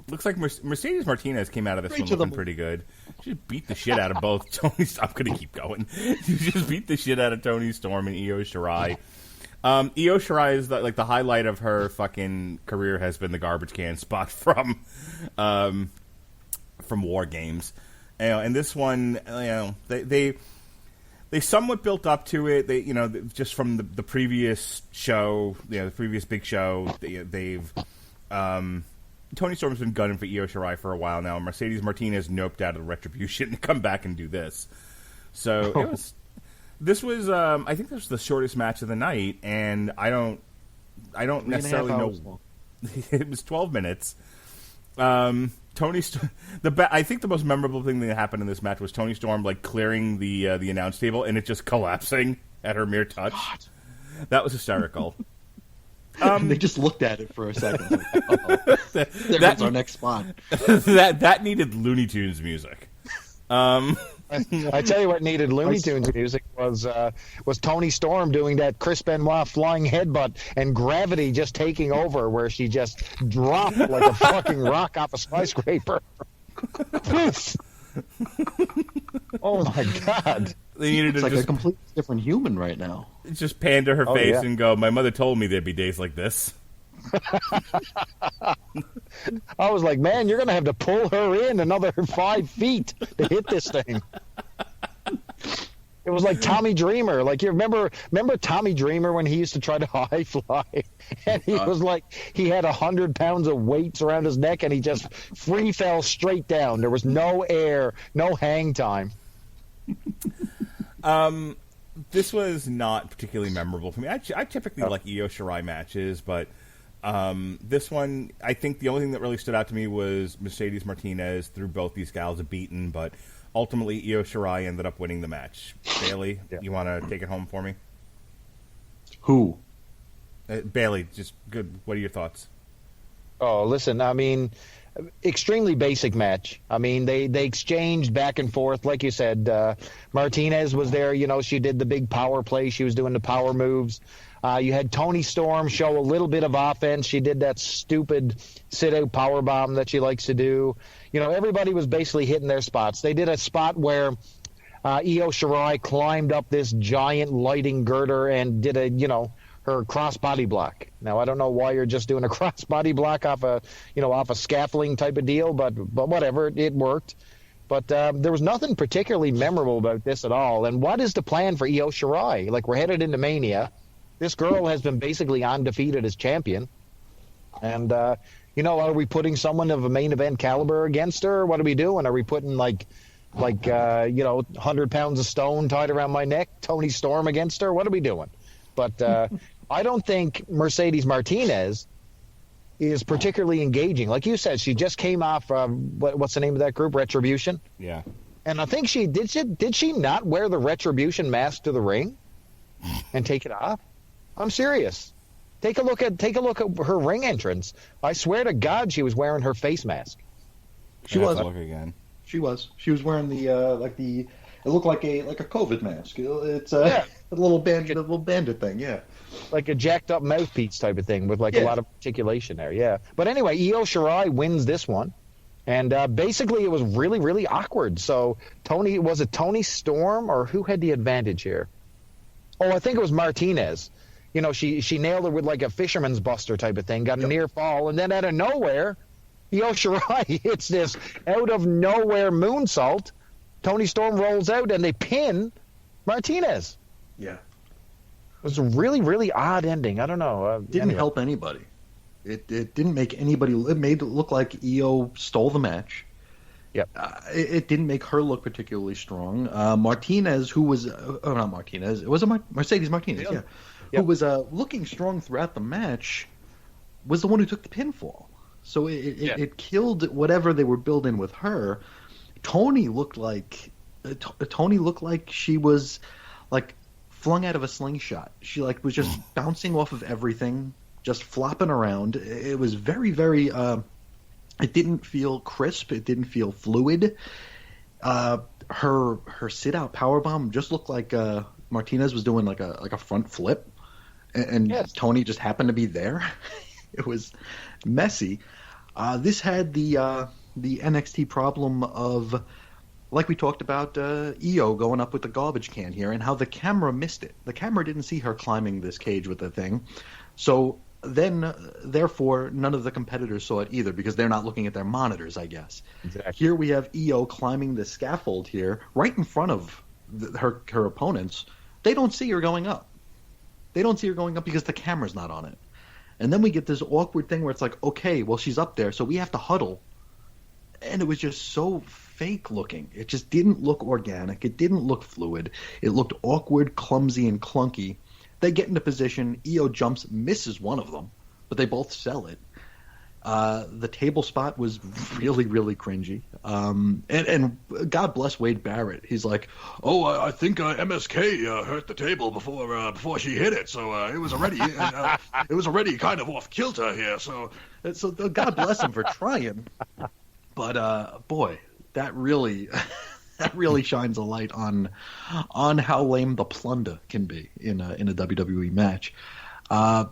Looks like Mercedes Martinez came out of this one looking pretty good. She just beat the shit out of both Toni. I'm going to keep going. She just beat the shit out of Toni Storm and Io Shirai. Io Shirai is the highlight of her fucking career has been the garbage can spot from War Games. And this one, they somewhat built up to it. They, just from the previous show, the previous big show, they've Toni Storm's been gunning for Io Shirai for a while now. Mercedes Martinez noped out of Retribution to come back and do this. So this was I think this was the shortest match of the night, and I don't necessarily know. It was 12 minutes. I think the most memorable thing that happened in this match was Toni Storm clearing the announce table and it just collapsing at her mere touch. God. That was hysterical. They just looked at it for a second. That's our next spot. that needed Looney Tunes music. I tell you what needed Looney Tunes music was Toni Storm doing that Chris Benoit flying headbutt and gravity just taking over, where she just dropped like a fucking rock off a skyscraper. Oh my God! They needed It's to like just a completely different human right now. just pan to her face yeah. and go, "My mother told me there'd be days like this." I was like, man, you're going to have to pull her in another 5 feet to hit this thing. It was like Tommy Dreamer. Like, you remember Tommy Dreamer when he used to try to high fly? And he was like, he had 100 pounds of weights around his neck, and he just free fell straight down. There was no air, no hang time. This was not particularly memorable for me. I typically like Io Shirai matches, but this one, I think the only thing that really stood out to me was Mercedes Martinez threw both these gals a beating, but ultimately Io Shirai ended up winning the match. Bailey, you want to take it home for me? Who? Bailey, just good. What are your thoughts? Oh, listen, I mean, extremely basic match. I mean, they exchanged back and forth. Like you said, Martinez was there. You know, she did the big power play. She was doing the power moves. You had Toni Storm show a little bit of offense. She did that stupid sit-out powerbomb that she likes to do. You know, everybody was basically hitting their spots. They did a spot where Io Shirai climbed up this giant lighting girder and did her cross-body block. Now, I don't know why you're just doing a cross-body block off a scaffolding type of deal, but whatever, it worked. But there was nothing particularly memorable about this at all. And what is the plan for Io Shirai? Like, we're headed into Mania. This girl has been basically undefeated as champion. And, are we putting someone of a main event caliber against her? What are we doing? Are we putting, 100 pounds of stone tied around my neck, Toni Storm against her? What are we doing? But I don't think Mercedes Martinez is particularly engaging. Like you said, she just came off, what's the name of that group, Retribution? Yeah. And I think did she not wear the Retribution mask to the ring and take it off? I'm serious. Take a look at her ring entrance. I swear to God, she was wearing her face mask. She was. Look again. She was. She was wearing it looked like a COVID mask. It's a little bandit thing. Yeah. Like a jacked up mouthpiece type of thing with a lot of articulation there. Yeah. But anyway, Io Shirai wins this one. And basically it was really, really awkward. So Toni Storm or who had the advantage here? Oh, I think it was Martinez. You know, she nailed her with like a fisherman's buster type of thing, got a near fall, and then out of nowhere, Io Shirai hits this out of nowhere moonsault. Toni Storm rolls out, and they pin Martinez. Yeah. It was a really, really odd ending. I don't know. Didn't help anybody. It didn't make anybody. It made it look like Io stole the match. Yep. It didn't make her look particularly strong. Martinez, who was not Martinez, it was Mercedes Martinez, Yep. who was looking strong throughout the match, was the one who took the pinfall. So it killed whatever they were building with her. Toni looked like she was like flung out of a slingshot. She was just bouncing off of everything, just flopping around. It was very, very. It didn't feel crisp. It didn't feel fluid. Her sit-out powerbomb just looked like Martinez was doing like a front flip, and Toni just happened to be there. It was messy. This had the NXT problem of, like we talked about, Io going up with the garbage can here, and how the camera missed it. The camera didn't see her climbing this cage with the thing, so. Then, therefore, none of the competitors saw it either because they're not looking at their monitors, I guess. Exactly. Here we have Io climbing the scaffold here, right in front of her opponents. They don't see her going up. They don't see her going up because the camera's not on it. And then we get this awkward thing where it's like, okay, well, she's up there, so we have to huddle. And it was just so fake looking. It just didn't look organic. It didn't look fluid. It looked awkward, clumsy, and clunky. They get into position. Io jumps, misses one of them, but they both sell it. The table spot was really, really cringy. And God bless Wade Barrett. He's like, "Oh, I think MSK hurt the table before she hit it, so it was already kind of off kilter here. So God bless him for trying. But boy, that really that really shines a light on how lame the plunder can be in a WWE match. I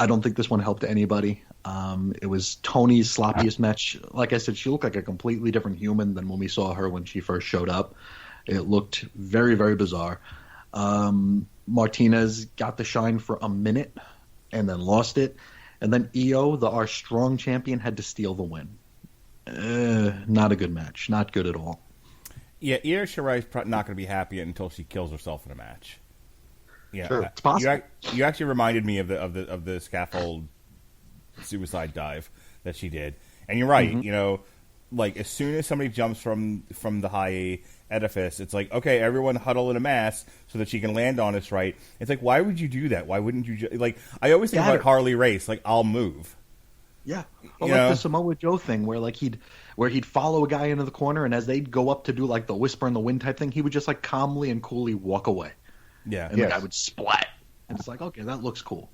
don't think this one helped anybody. It was Tony's sloppiest match. Like I said, she looked like a completely different human than when we saw her when she first showed up. It looked very, very bizarre. Martinez got the shine for a minute and then lost it. And then Io, our strong champion, had to steal the win. Not a good match. Not good at all. Yeah, Io Shirai's not going to be happy until she kills herself in a match. Yeah, sure, it's possible. You actually reminded me of the scaffold suicide dive that she did, and you're right. Mm-hmm. Like as soon as somebody jumps from the high edifice, it's like, okay, everyone huddle in a mass so that she can land on us right. It's like, why would you do that? Why wouldn't you like? I always think about Harley Race. Like, I'll move. Yeah, or like the Samoa Joe thing, where he'd follow a guy into the corner, and as they'd go up to do like the whisper in the wind type thing, he would just like calmly and coolly walk away. Yeah, and the guy would splat, and it's like, okay, that looks cool.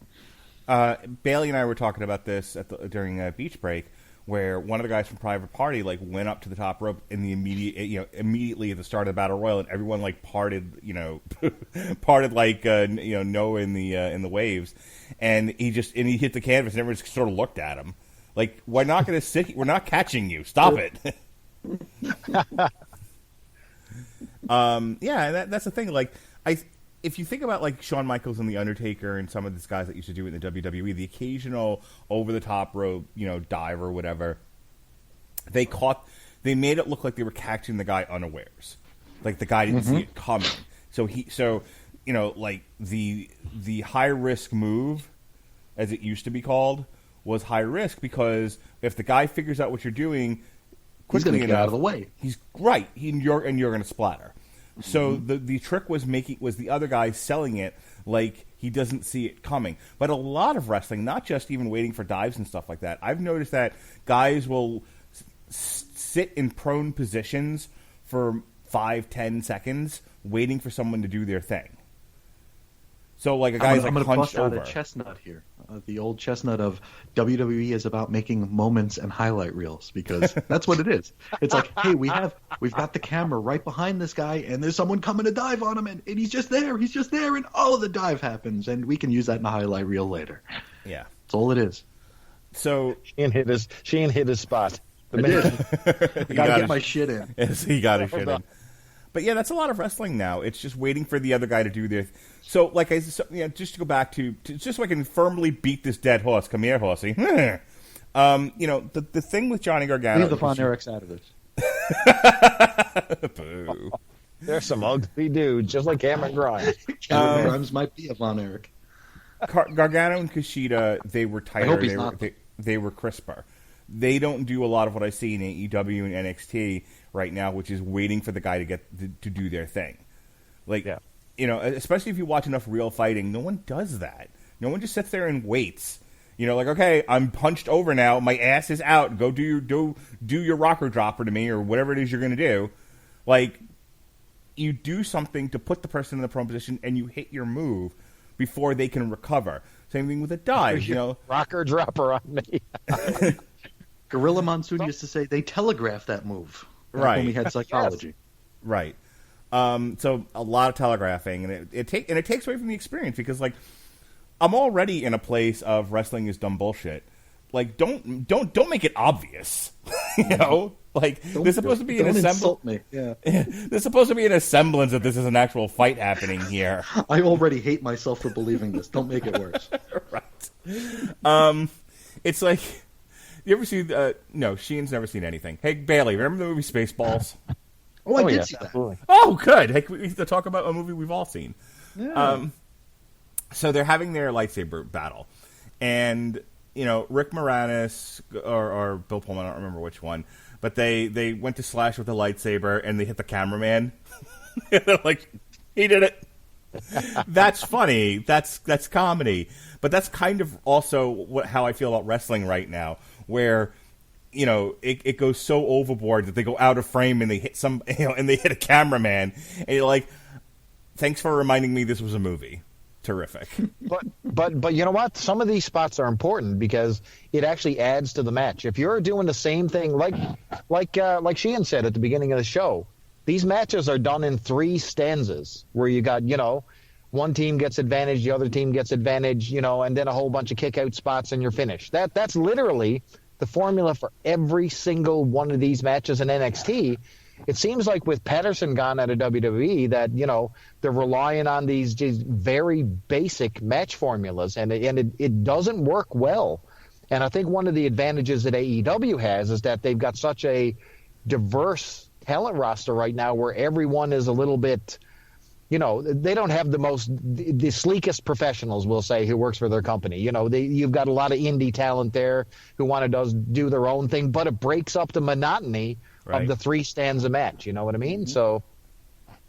Bailey and I were talking about this during Beach Break, where one of the guys from Private Party like went up to the top rope in the immediately at the start of the Battle Royal, and everyone like parted like Noah in the waves, and he hit the canvas, and everyone just sort of looked at him like, we're not going to sit. We're not catching you. Stop it. That's the thing. Like if you think about like Shawn Michaels and The Undertaker and some of these guys that used to do it in the WWE, the occasional over the top rope, dive or whatever, they made it look like they were catching the guy unawares, like the guy didn't see it coming. So like the high risk move, as it used to be called, was high risk because if the guy figures out what you're doing quickly enough, get out of the way. He's right, and you're going to splatter. So the trick was the other guy selling it like he doesn't see it coming. But a lot of wrestling, not just even waiting for dives and stuff like that, I've noticed that guys will sit in prone positions for 5-10 seconds waiting for someone to do their thing. So like a guy's I'm going to hunched bust out over. a chestnut here. The old chestnut of WWE is about making moments and highlight reels, because that's what it is. It's like, hey, we've got the camera right behind this guy, and there's someone coming to dive on him, and he's just there, and the dive happens, and we can use that in a highlight reel later. Yeah, that's all it is. So she ain't hit his spot. I gotta get my shit in. Yes, he got his shit in. But yeah, that's a lot of wrestling now. It's just waiting for the other guy to do their. So, like just to go back to just so I can firmly beat this dead horse. Come here, horsey. The thing with Johnny Gargano. Leave the Von Erichs out of this. Boo. There's some ugly dudes, just like Cameron Grimes. Cameron Grimes might be a Von Erich. Gargano and Kushida, they were tighter. I hope he's not. They were crisper. They don't do a lot of what I see in AEW and NXT right now, which is waiting for the guy to do their thing. Like, especially if you watch enough real fighting, no one does that. No one just sits there and waits. Like, okay, I'm punched over now. My ass is out. Go do your rocker dropper to me or whatever it is you're going to do. Like, you do something to put the person in the prone position and you hit your move before they can recover. Same thing with a dive, Rocker dropper on me. Gorilla Monsoon used to say they telegraphed that move. Right. When we had psychology. Yes. Right. So a lot of telegraphing, and it takes away from the experience because, like, I'm already in a place of wrestling is dumb bullshit. Like, don't make it obvious. Like there's supposed to be an insult me. Yeah. There's supposed to be an semblance that this is an actual fight happening here. I already hate myself for believing this. Don't make it worse. Right. It's like. You ever see? No, Sheen's never seen anything. Hey, Bailey, remember the movie Spaceballs? I did see that. Absolutely. Oh, good. Hey, we need to talk about a movie we've all seen. Yeah. So they're having their lightsaber battle, and Rick Moranis or Bill Pullman, I don't remember which one, but they went to slash with the lightsaber and they hit the cameraman. They're like, he did it. That's funny. That's comedy. But that's kind of also how I feel about wrestling right now, where it goes so overboard that they go out of frame and they hit and they hit a cameraman, and you're like, thanks for reminding me this was a movie. Terrific. But you know what? Some of these spots are important because it actually adds to the match. If you're doing the same thing, like Sheehan said at the beginning of the show, these matches are done in 3 stanzas where you got, one team gets advantage, the other team gets advantage, and then a whole bunch of kick-out spots and you're finished. That's literally the formula for every single one of these matches in NXT. It seems like with Patterson gone out of WWE that, they're relying on these just very basic match formulas, and it doesn't work well. And I think one of the advantages that AEW has is that they've got such a diverse talent roster right now where everyone is a little bit, they don't have the sleekest professionals, we'll say, who works for their company. You've got a lot of indie talent there who want to do their own thing, but it breaks up the monotony of the 3 stanza match. You know what I mean? So,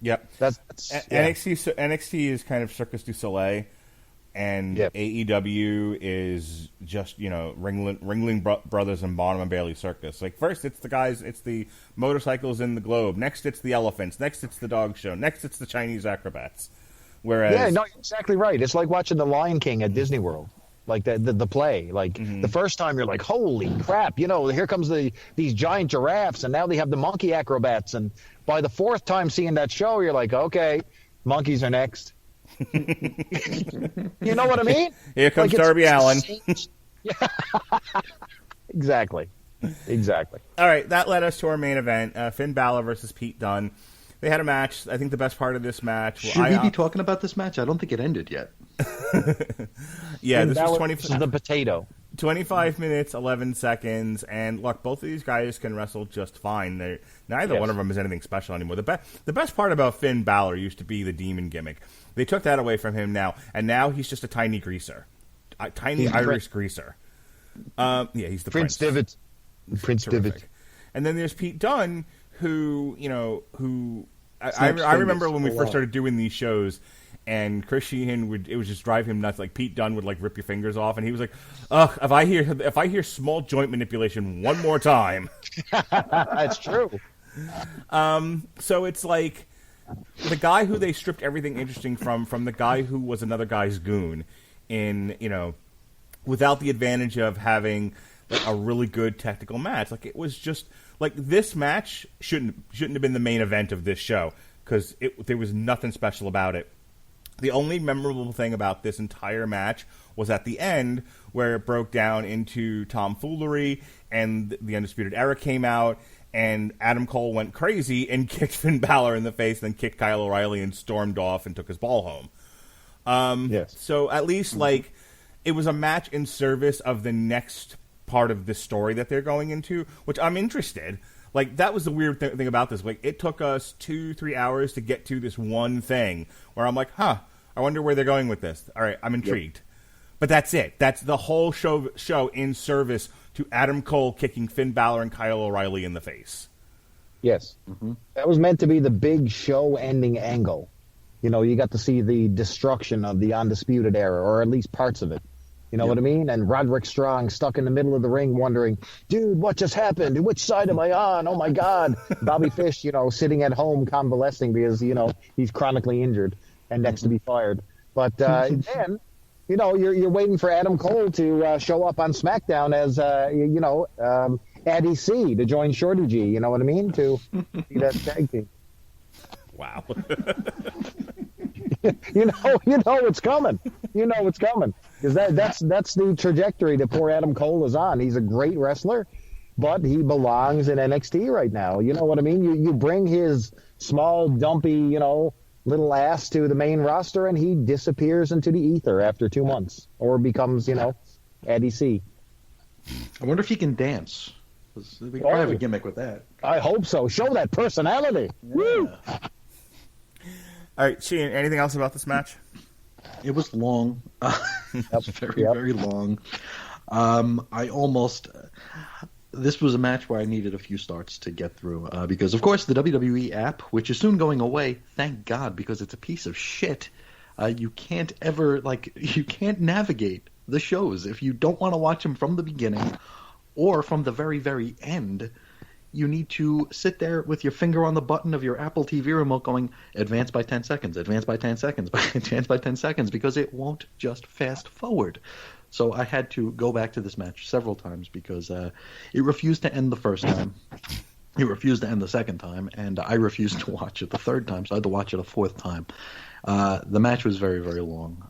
yep. That's NXT is kind of Circus du Soleil, and AEW is just Ringling Brothers and Bonham and Bailey Circus. Like first it's the motorcycles in the globe. Next it's the elephants. Next it's the dog show. Next it's the Chinese acrobats. Whereas you're exactly right. It's like watching The Lion King at Disney World. Like the play. Like the first time you're like, holy crap, here comes these giant giraffes, and now they have the monkey acrobats, and by the 4th time seeing that show, you're like, okay, monkeys are next. You know what I mean? Here comes Darby Allin. Yeah. Exactly. All right, that led us to our main event, Finn Balor versus Pete Dunne. They had a match. I think the best part of this match... Should we be talking about this match? I don't think it ended yet. Yeah, this is the potato. 25 minutes, 11 seconds, and look, both of these guys can wrestle just fine. Neither one of them is anything special anymore. The best part about Finn Balor used to be the demon gimmick. They took that away from him now, and now he's just a tiny greaser. Tiny Irish greaser. He's the Prince. Prince Devitt. And then there's Pete Dunne, who I remember when we first started doing these shows, and Chris Sheehan it would just drive him nuts. Like Pete Dunne would like rip your fingers off, and he was like, "Ugh, if I hear small joint manipulation one more time." That's true. So it's like the guy who they stripped everything interesting from the guy who was another guy's goon, without the advantage of having like a really good technical match. Like it was just like this match shouldn't have been the main event of this show because there was nothing special about it. The only memorable thing about this entire match was at the end where it broke down into tomfoolery and the Undisputed Era came out and Adam Cole went crazy and kicked Finn Balor in the face, then kicked Kyle O'Reilly and stormed off and took his ball home. Yes. So at least like it was a match in service of the next part of the story that they're going into, which I'm interested. Like that was the weird thing about this. Like it took us 2-3 hours to get to this one thing where I'm like, I wonder where they're going with this. All right, I'm intrigued. Yep. But that's it. That's the whole show in service to Adam Cole kicking Finn Balor and Kyle O'Reilly in the face. Yes. Mm-hmm. That was meant to be the big show-ending angle. You got to see the destruction of the Undisputed Era, or at least parts of it. You know what I mean? And Roderick Strong stuck in the middle of the ring wondering, dude, what just happened? Which side am I on? Oh, my God. Bobby Fish, sitting at home convalescing because, he's chronically injured and next to be fired. But then, you're waiting for Adam Cole to show up on SmackDown as, Addie C to join Shorty G. You know what I mean? To be that tag team. Wow. you know it's coming. You know it's coming. Because that's the trajectory that poor Adam Cole is on. He's a great wrestler, but he belongs in NXT right now. You know what I mean? You bring his small, dumpy, little ass to the main roster, and he disappears into the ether after 2 months, or becomes, Eddie C. I wonder if he can dance. We probably have a gimmick with that. I hope so. Show that personality. Yeah. Woo! All right, Sheehan, anything else about this match? It was long. It was very long. This was a match where I needed a few starts to get through because, of course, the WWE app, which is soon going away, thank God, because it's a piece of shit. You can't navigate the shows. If you don't want to watch them from the beginning or from the very, very end, you need to sit there with your finger on the button of your Apple TV remote going, advance by 10 seconds, advance by 10 seconds, advance by 10 seconds, because it won't just fast forward. So I had to go back to this match several times because it refused to end the first time. He refused to end the second time, and I refused to watch it the third time, so I had to watch it a fourth time. The match was very, very long.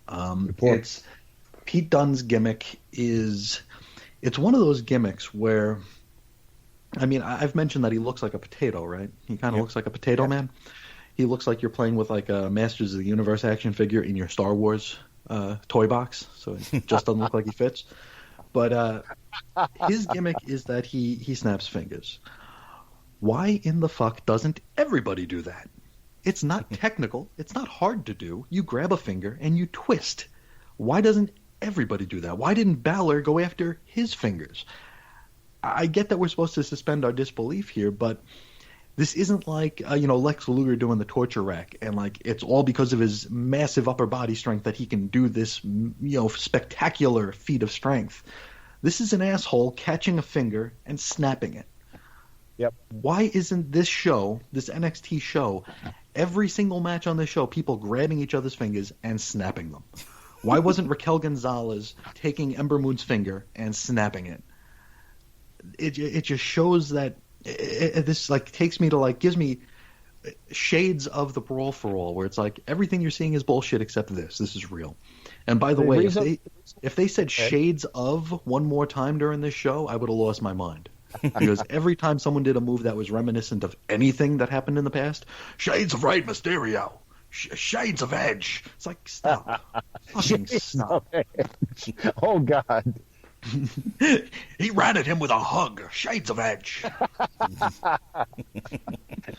It's Pete Dunne's gimmick it's one of those gimmicks where, I mean, I've mentioned that he looks like a potato, right? He kind of looks like a potato man. He looks like you're playing with like a Masters of the Universe action figure in your Star Wars toy box, so it just doesn't look like he fits. But his gimmick is that he snaps fingers. Why in the fuck doesn't everybody do that? It's not technical. It's not hard to do. You grab a finger and you twist. Why doesn't everybody do that? Why didn't Balor go after his fingers? I get that we're supposed to suspend our disbelief here, but this isn't like Lex Luger doing the torture rack, and like it's all because of his massive upper body strength that he can do this spectacular feat of strength. This is an asshole catching a finger and snapping it. Yep. Why isn't this show, this NXT show, every single match on this show, people grabbing each other's fingers and snapping them? Why wasn't Raquel Gonzalez taking Ember Moon's finger and snapping it? It just shows that this like takes me to like gives me shades of the Brawl for All, where it's like everything you're seeing is bullshit except this. This is real. And by the way, if they said shades of one more time during this show, I would have lost my mind. Because every time someone did a move that was reminiscent of anything that happened in the past, shades of Rey Mysterio, shades of Edge. It's like, stop. Fucking stop. Oh, God. He ran at him with a hug. Shades of Edge.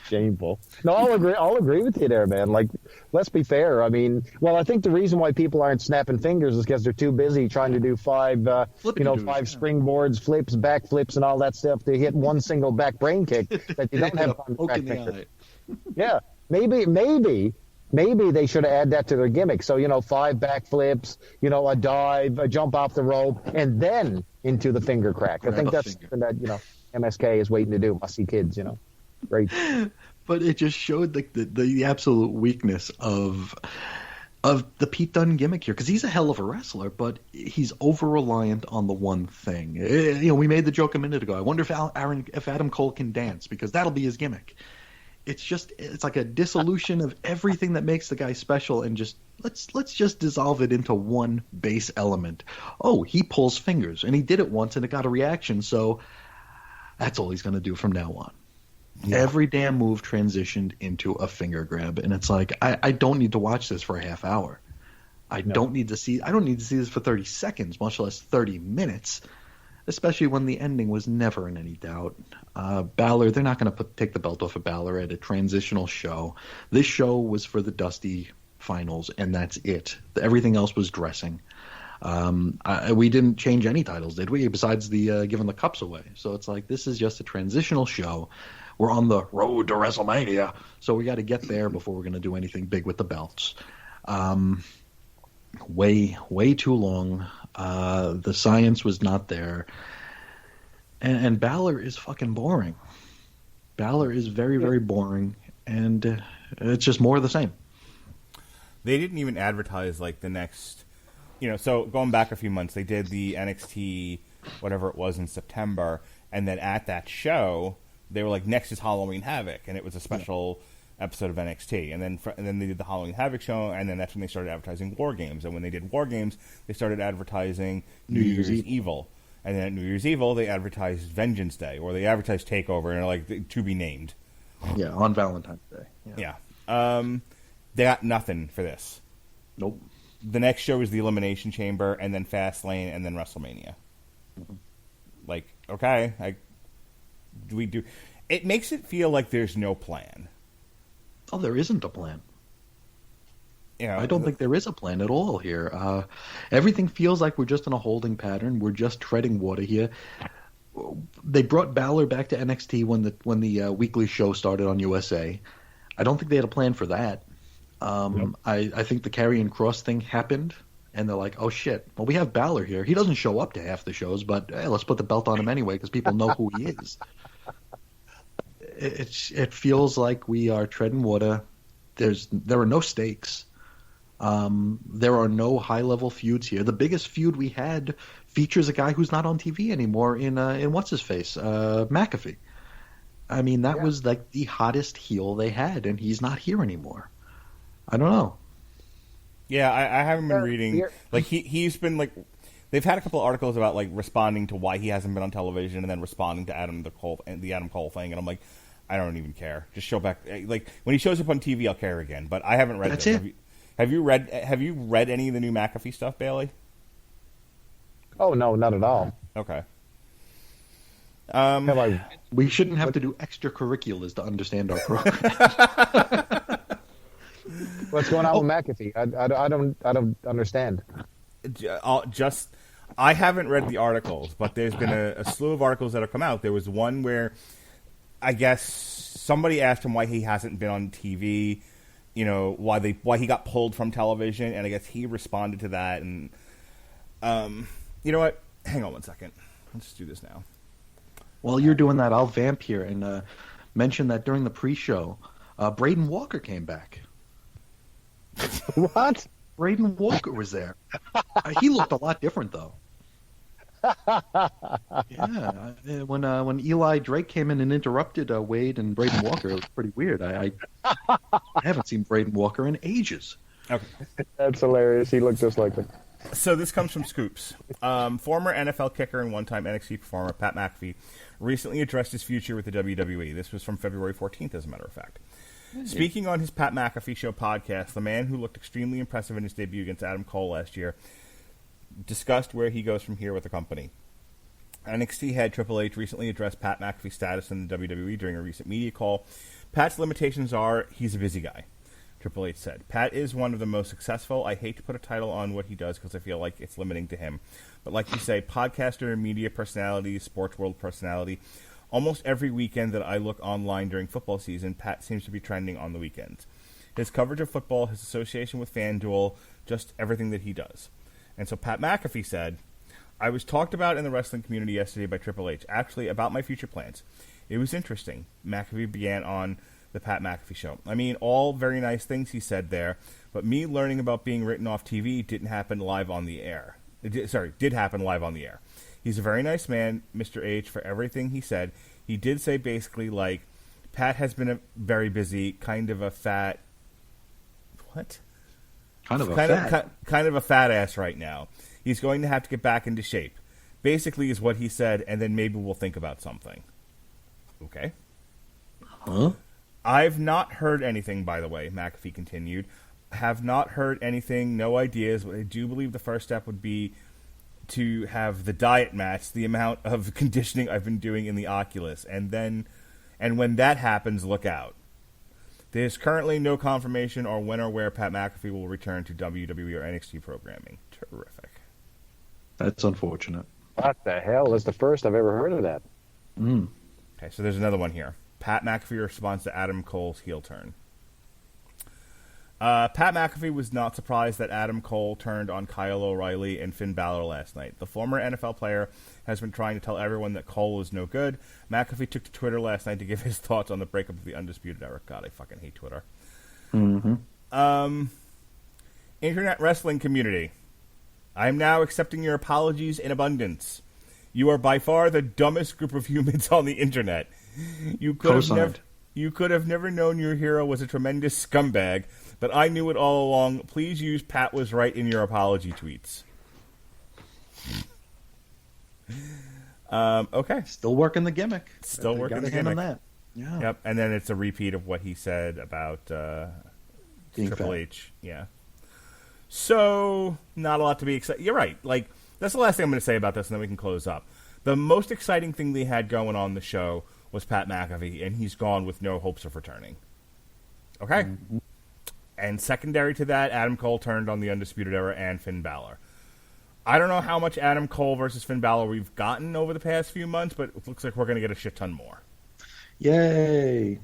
Shameful. No, I'll agree with you there, man. Like, let's be fair. I mean, well, I think the reason why people aren't snapping fingers is because they're too busy trying to do five springboards, flips, back flips, and all that stuff to hit one single back brain kick that you don't have on the back finger. Yeah, maybe they should have added that to their gimmick. So, 5 back flips, a dive, a jump off the rope, and then into the finger crack. I think that's something that, MSK is waiting to do. Must see kids, Right. But it just showed the absolute weakness of the Pete Dunne gimmick here, because he's a hell of a wrestler, but he's over-reliant on the one thing. We made the joke a minute ago. I wonder if Adam Cole can dance, because that'll be his gimmick. It's like a dissolution of everything that makes the guy special, and just let's just dissolve it into one base element. Oh, he pulls fingers, and he did it once, and it got a reaction, so that's all he's going to do from now on. Yeah. Every damn move transitioned into a finger grab, and it's like I don't need to watch this for a half hour. I don't need to see this for 30 seconds, much less 30 minutes. Especially when the ending was never in any doubt. Balor, they're not going to take the belt off of Balor at a transitional show. This show was for the Dusty finals, and that's it. Everything else was dressing. We didn't change any titles, did we? Besides the giving the cups away. So it's like, this is just a transitional show. We're on the road to WrestleMania, so we got to get there before we're going to do anything big with the belts. Way too long. The science was not there. And Balor is fucking boring. Balor is very, very boring, and it's just more of the same. They didn't even advertise like the next, so going back a few months, they did the NXT, whatever it was, in September, and then at that show, they were like, next is Halloween Havoc, and it was a special episode of NXT, and then they did the Halloween Havoc show, and then that's when they started advertising War Games, and when they did War Games, they started advertising New Year's Evil, and then at New Year's Evil, they advertised Vengeance Day, or they advertised Takeover, and they're like, to be named. Yeah, on Valentine's Day. Yeah. They got nothing for this. Nope. The next show is the Elimination Chamber, and then Fastlane, and then WrestleMania. Mm-hmm. Like, okay, it makes it feel like there's no plan. Oh, there isn't a plan. I don't think there is a plan at all here. Everything feels like we're just in a holding pattern. We're just treading water here. They brought Balor back to NXT when the weekly show started on USA. I don't think they had a plan for that. I think the Karrion Kross thing happened, and they're like, oh shit, well, we have Balor here. He doesn't show up to half the shows, but hey, let's put the belt on him anyway because people know who he is. It feels like we are treading water. There are no stakes. There are no high-level feuds here. The biggest feud we had features a guy who's not on TV anymore in what's-his-face, McAfee. I mean, that was like the hottest heel they had, and he's not here anymore. I don't know. Yeah, I haven't been reading. Like he's been like, they've had a couple of articles about like responding to why he hasn't been on television, and then responding to the Adam Cole thing, and I'm like, I don't even care. Just show back. Like when he shows up on TV, I'll care again. But I haven't read. That's this. it. Have you read any of the new McAfee stuff, Bailey? Oh no, not at all. Okay. We shouldn't have to do extracurriculars to understand our program. What's going on with McAfee? I don't understand. I haven't read the articles, but there's been a slew of articles that have come out. There was one where I guess somebody asked him why he hasn't been on TV, you know, why he got pulled from television, and I guess he responded to that. And you know what? Hang on one second. Let's do this now. While you're doing that, I'll vamp here and mention that during the pre-show, Braden Walker came back. What? Braden Walker was there. He looked a lot different, though. Yeah, when Eli Drake came in and interrupted Wade and Braden Walker, it was pretty weird. I haven't seen Braden Walker in ages. Okay. That's hilarious. He looked just like him. So this comes from Scoops. Former NFL kicker and one-time NXT performer Pat McAfee recently addressed his future with the WWE. This was from February 14th, as a matter of fact. Speaking on his Pat McAfee Show podcast, the man who looked extremely impressive in his debut against Adam Cole last year discussed where he goes from here with the company. NXT head Triple H recently addressed Pat McAfee's status in the WWE during a recent media call. Pat's limitations are he's a busy guy, Triple H said. Pat is one of the most successful. I hate to put a title on what he does because I feel like it's limiting to him. But like you say, podcaster, media personality, sports world personality. Almost every weekend that I look online during football season, Pat seems to be trending on the weekends. His coverage of football, his association with FanDuel, just everything that he does. And so Pat McAfee said, I was talked about in the wrestling community yesterday by Triple H, actually about my future plans. It was interesting. McAfee began on the Pat McAfee Show. I mean, all very nice things he said there, but me learning about being written off TV didn't happen live on the air. Did happen live on the air. He's a very nice man, Mr. H, for everything he said. He did say basically, like, Pat has been a very busy, kind of a fat... What? Kind of a fat ass right now. He's going to have to get back into shape. Basically is what he said, and then maybe we'll think about something. Okay. Huh? I've not heard anything, by the way, McAfee continued. Have not heard anything, no ideas. I do believe the first step would be to have the diet match the amount of conditioning I've been doing in the Oculus. And when that happens, look out. There's currently no confirmation or when or where Pat McAfee will return to WWE or NXT programming. Terrific. That's unfortunate. What the hell? That's the first I've ever heard of that. Okay, so there's another one here. Pat McAfee responds to Adam Cole's heel turn. Pat McAfee was not surprised that Adam Cole turned on Kyle O'Reilly and Finn Balor last night. The former NFL player has been trying to tell everyone that Cole is no good. McAfee took to Twitter last night to give his thoughts on the breakup of the Undisputed Era. God, I fucking hate Twitter. Internet wrestling community. I am now accepting your apologies in abundance. You are by far the dumbest group of humans on the internet. You could have never known your hero was a tremendous scumbag, but I knew it all along. Please use Pat was right in your apology tweets. Okay. Still working the gimmick. Still working the gimmick. That. Yeah. Yep. And then it's a repeat of what he said about Triple H. Yeah. So, not a lot to be excited. You're right. Like, that's the last thing I'm going to say about this, and then we can close up. The most exciting thing they had going on the show was Pat McAfee, and he's gone with no hopes of returning. Okay? Mm-hmm. And secondary to that, Adam Cole turned on the Undisputed Era and Finn Balor. I don't know how much Adam Cole versus Finn Balor we've gotten over the past few months, but it looks like we're going to get a shit ton more. Yay!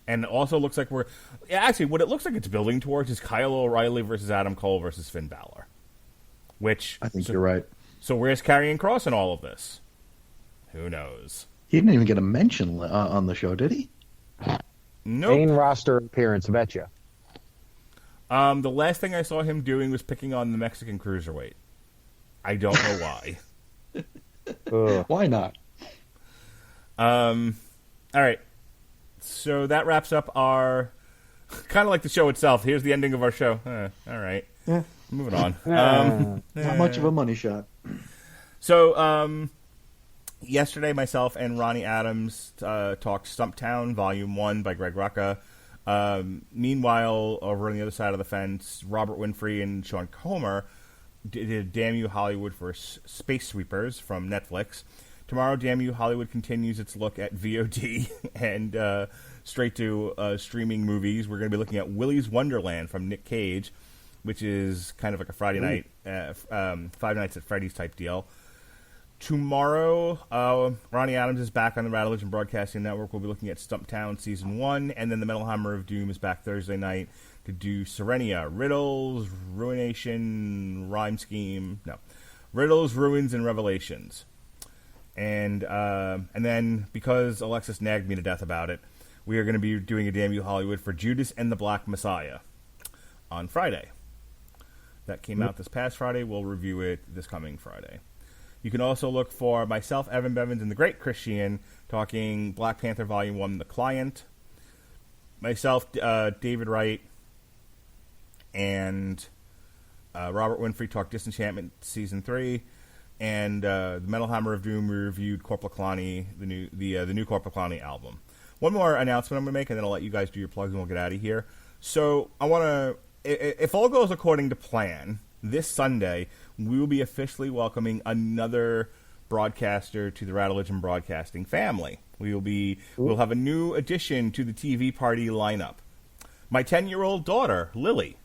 And it also looks like we're... Actually, what it looks like it's building towards is Kyle O'Reilly versus Adam Cole versus Finn Balor. Which... I think you're right. So where's Karrion Kross in all of this? Who knows? He didn't even get a mention on the show, did he? Nope. Main roster appearance, betcha. The last thing I saw him doing was picking on the Mexican cruiserweight. I don't know why. Why not? All right. So that wraps up our kind of like the show itself. Here's the ending of our show. All right. Yeah. Moving on. Not much of a money shot. So, yesterday, myself and Ronnie Adams talked Stumptown Volume 1 by Greg Rucka. Meanwhile, over on the other side of the fence, Robert Winfrey and Sean Comer did Damn You Hollywood for Space Sweepers from Netflix. Tomorrow, Damn You Hollywood continues its look at VOD and straight to streaming movies. We're going to be looking at Willy's Wonderland from Nick Cage, which is kind of like a Friday night, Five Nights at Freddy's type deal. Tomorrow, Ronnie Adams is back on the Rattledge Broadcasting Network. We'll be looking at Stumptown Season 1, and then the Metal Hammer of Doom is back Thursday night to do Serenia, Riddles, Ruination, Rhyme Scheme, Riddles, Ruins, and Revelations. And then, because Alexis nagged me to death about it, we are going to be doing a Damn You Hollywood for Judas and the Black Messiah on Friday. That came out this past Friday. We'll review it this coming Friday. You can also look for myself, Evan Bevins, and the great Chris Sheehan talking Black Panther Volume 1, The Client. Myself, David Wright, and Robert Winfrey talk Disenchantment Season 3. And the Metal Hammer of Doom, we reviewed Corpaclani, the new Corpaclani album. One more announcement I'm going to make, and then I'll let you guys do your plugs and we'll get out of here. So I want to, if all goes according to plan, this Sunday we will be officially welcoming another broadcaster to the Rattledge Broadcasting family. We'll have a new addition to the TV party lineup. My 10-year-old daughter, Lily,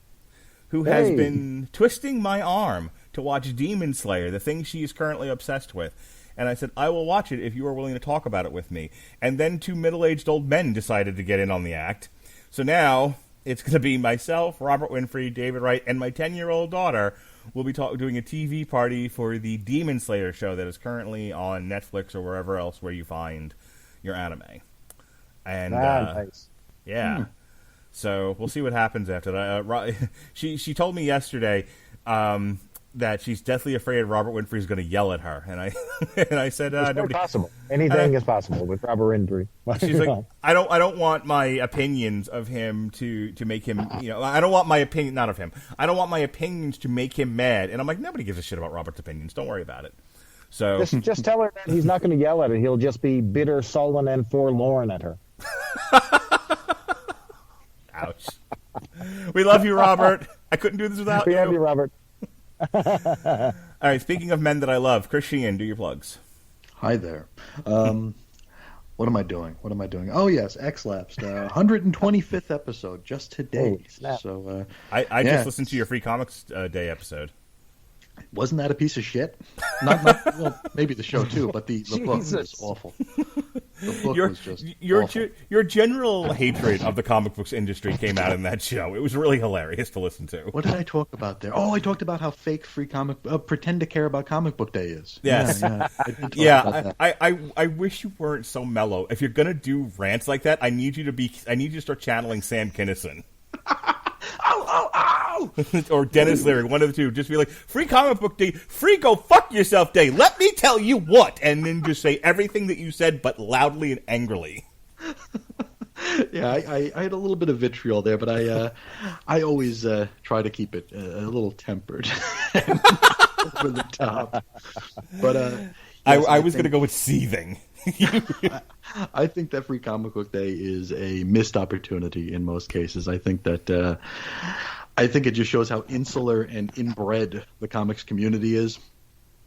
who has been twisting my arm to watch Demon Slayer, the thing she is currently obsessed with. And I said, I will watch it if you are willing to talk about it with me. And then two middle-aged old men decided to get in on the act. So now it's going to be myself, Robert Winfrey, David Wright, and my 10-year-old daughter will be doing a TV party for the Demon Slayer show that is currently on Netflix or wherever else where you find your anime. And nice. Yeah. So we'll see what happens after that. She told me yesterday that she's deathly afraid Robert Winfrey is going to yell at her, and I said, "Nobody possible. Anything is possible with Robert Winfrey." She's like, "I don't want my opinions of him to make him, I don't want my opinion, not of him. I don't want my opinions to make him mad." And I'm like, "Nobody gives a shit about Robert's opinions. Don't worry about it." So just tell her that he's not going to yell at her. He'll just be bitter, sullen, and forlorn at her. Ouch. We love you, Robert. I couldn't do this without you. We love you, Robert. All right, speaking of men that I love, Chris Sheehan, do your plugs. Hi there. What am I doing? Oh, yes, X-Lapsed. 125th episode just today. So I just listened to your Free Comics Day episode. Wasn't that a piece of shit? Well, maybe the show too, but the book was awful. The book was just awful. Your general hatred of the comic books industry came out in that show. It was really hilarious to listen to. What did I talk about there? Oh, I talked about how fake Free Comic Pretend to Care About Comic Book Day is. Yes. I wish you weren't so mellow. If you're gonna do rants like that, I need you to start channeling Sam Kinison. Or Dennis Leary, one of the two. Just be like, Free Comic Book Day, free go fuck yourself day. Let me tell you what. And then just say everything that you said, but loudly and angrily. Yeah, I had a little bit of vitriol there, but I always try to keep it a little tempered. Over the top. But I was going to go with seething. I think that Free Comic Book Day is a missed opportunity in most cases. I think that I think it just shows how insular and inbred the comics community is,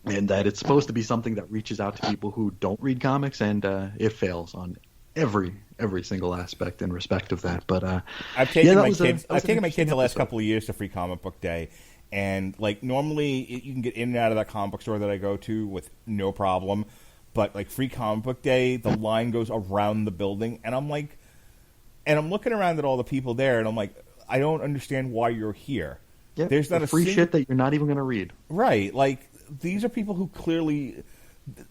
and that it's supposed to be something that reaches out to people who don't read comics, and it fails on every single aspect in respect of that. But I've taken my kids the last couple of years to Free Comic Book Day. And like normally you can get in and out of that comic book store that I go to with no problem. But like Free Comic Book Day, the line goes around the building, and I'm like, and I'm looking around at all the people there, and I'm like, I don't understand why you're here. Yeah, there's not a free shit that you're not even going to read. Right? Like these are people who clearly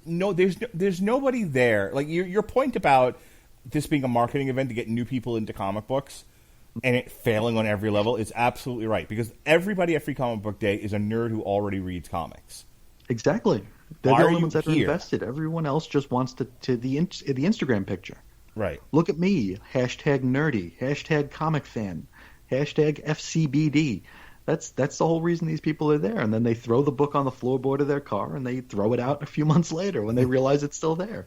there's nobody there. Like your point about this being a marketing event to get new people into comic books and it failing on every level is absolutely right, because everybody at Free Comic Book Day is a nerd who already reads comics. Exactly. They're the only ones that are invested. Everyone else just wants the Instagram picture. Right. Look at me, hashtag nerdy, hashtag comic fan, hashtag FCBD. That's the whole reason these people are there. And then they throw the book on the floorboard of their car and they throw it out a few months later when they realize it's still there.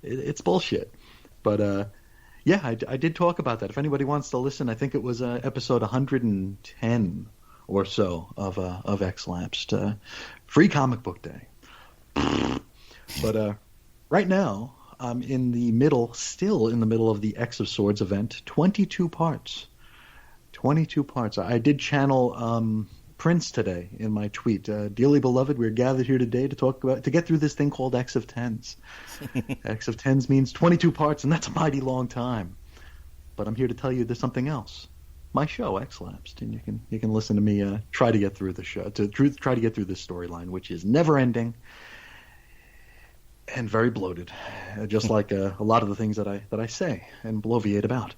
It's bullshit. But yeah, I did talk about that. If anybody wants to listen, I think it was episode 110 or so of X-Lapsed. Free comic book day. But right now, I'm still in the middle of the X of Swords event. 22 parts. 22 parts. I did channel Prince today in my tweet. Dearly beloved, we're gathered here today to get through this thing called X of Tens. X of Tens means 22 parts, and that's a mighty long time. But I'm here to tell you there's something else. My show, X-Lapsed, and you can listen to me try to get through the show, try to get through this storyline, which is never ending and very bloated, just like a lot of the things that I say and bloviate about.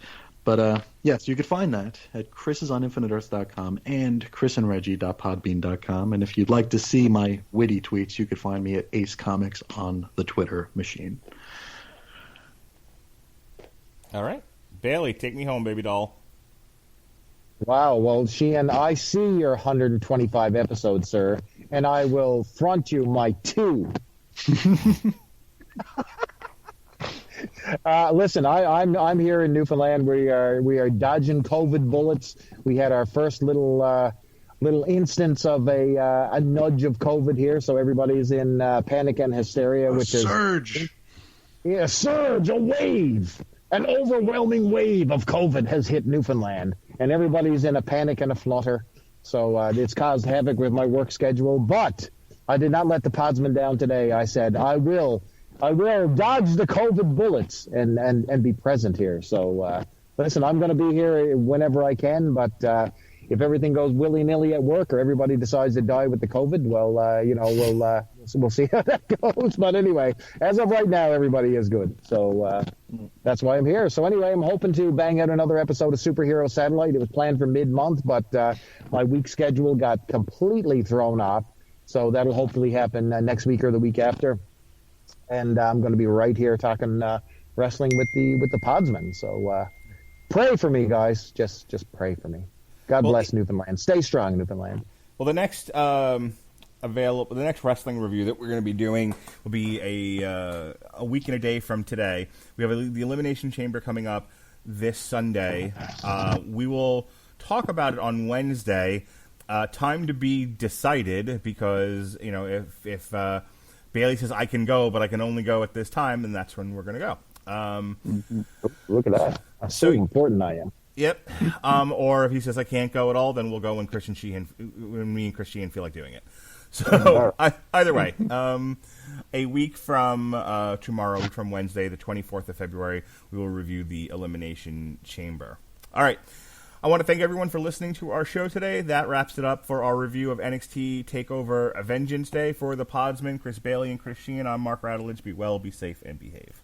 But yes, you can find that at chrisisoninfiniteearth.com and chrisandreggie.podbean.com. And if you'd like to see my witty tweets, you could find me at Ace Comics on the Twitter machine. All right. Bailey, take me home, baby doll. Wow, well, Sheehan, I see your 125 episodes, sir, and I will front you my 2. Listen, I'm here in Newfoundland. We are dodging COVID bullets. We had our first little instance of a nudge of COVID here, so everybody's in panic and hysteria, which is surge. Yeah, surge, a wave, an overwhelming wave of COVID has hit Newfoundland, and everybody's in a panic and a flutter. So it's caused havoc with my work schedule, but I did not let the Podsmen down today. I said I will dodge the COVID bullets and be present here. So listen, I'm going to be here whenever I can, but if everything goes willy-nilly at work or everybody decides to die with the COVID, well, we'll see how that goes. But anyway, as of right now, everybody is good. So that's why I'm here. So anyway, I'm hoping to bang out another episode of Superhero Satellite. It was planned for mid-month, but my week schedule got completely thrown off. So that'll hopefully happen next week or the week after. And I'm going to be right here talking wrestling with the Podsmen. So pray for me, guys. Just pray for me. God bless Newfoundland. Stay strong, Newfoundland. Well, the next the next wrestling review that we're going to be doing will be a week and a day from today. We have the Elimination Chamber coming up this Sunday. We will talk about it on Wednesday. Time to be decided, because if Bailey says I can go, but I can only go at this time, then that's when we're going to go. Look at that. That's so important I am. Yep. Or if he says I can't go at all, then we'll go when me and Chris Sheehan feel like doing it. So either way, a week from tomorrow, from Wednesday, the 24th of February, we will review the Elimination Chamber. All right. I want to thank everyone for listening to our show today. That wraps it up for our review of NXT Takeover Vengeance Day. For the Podsmen, Chris Bailey and Chris Sheehan, I'm Mark Radulich. Be well, be safe, and behave.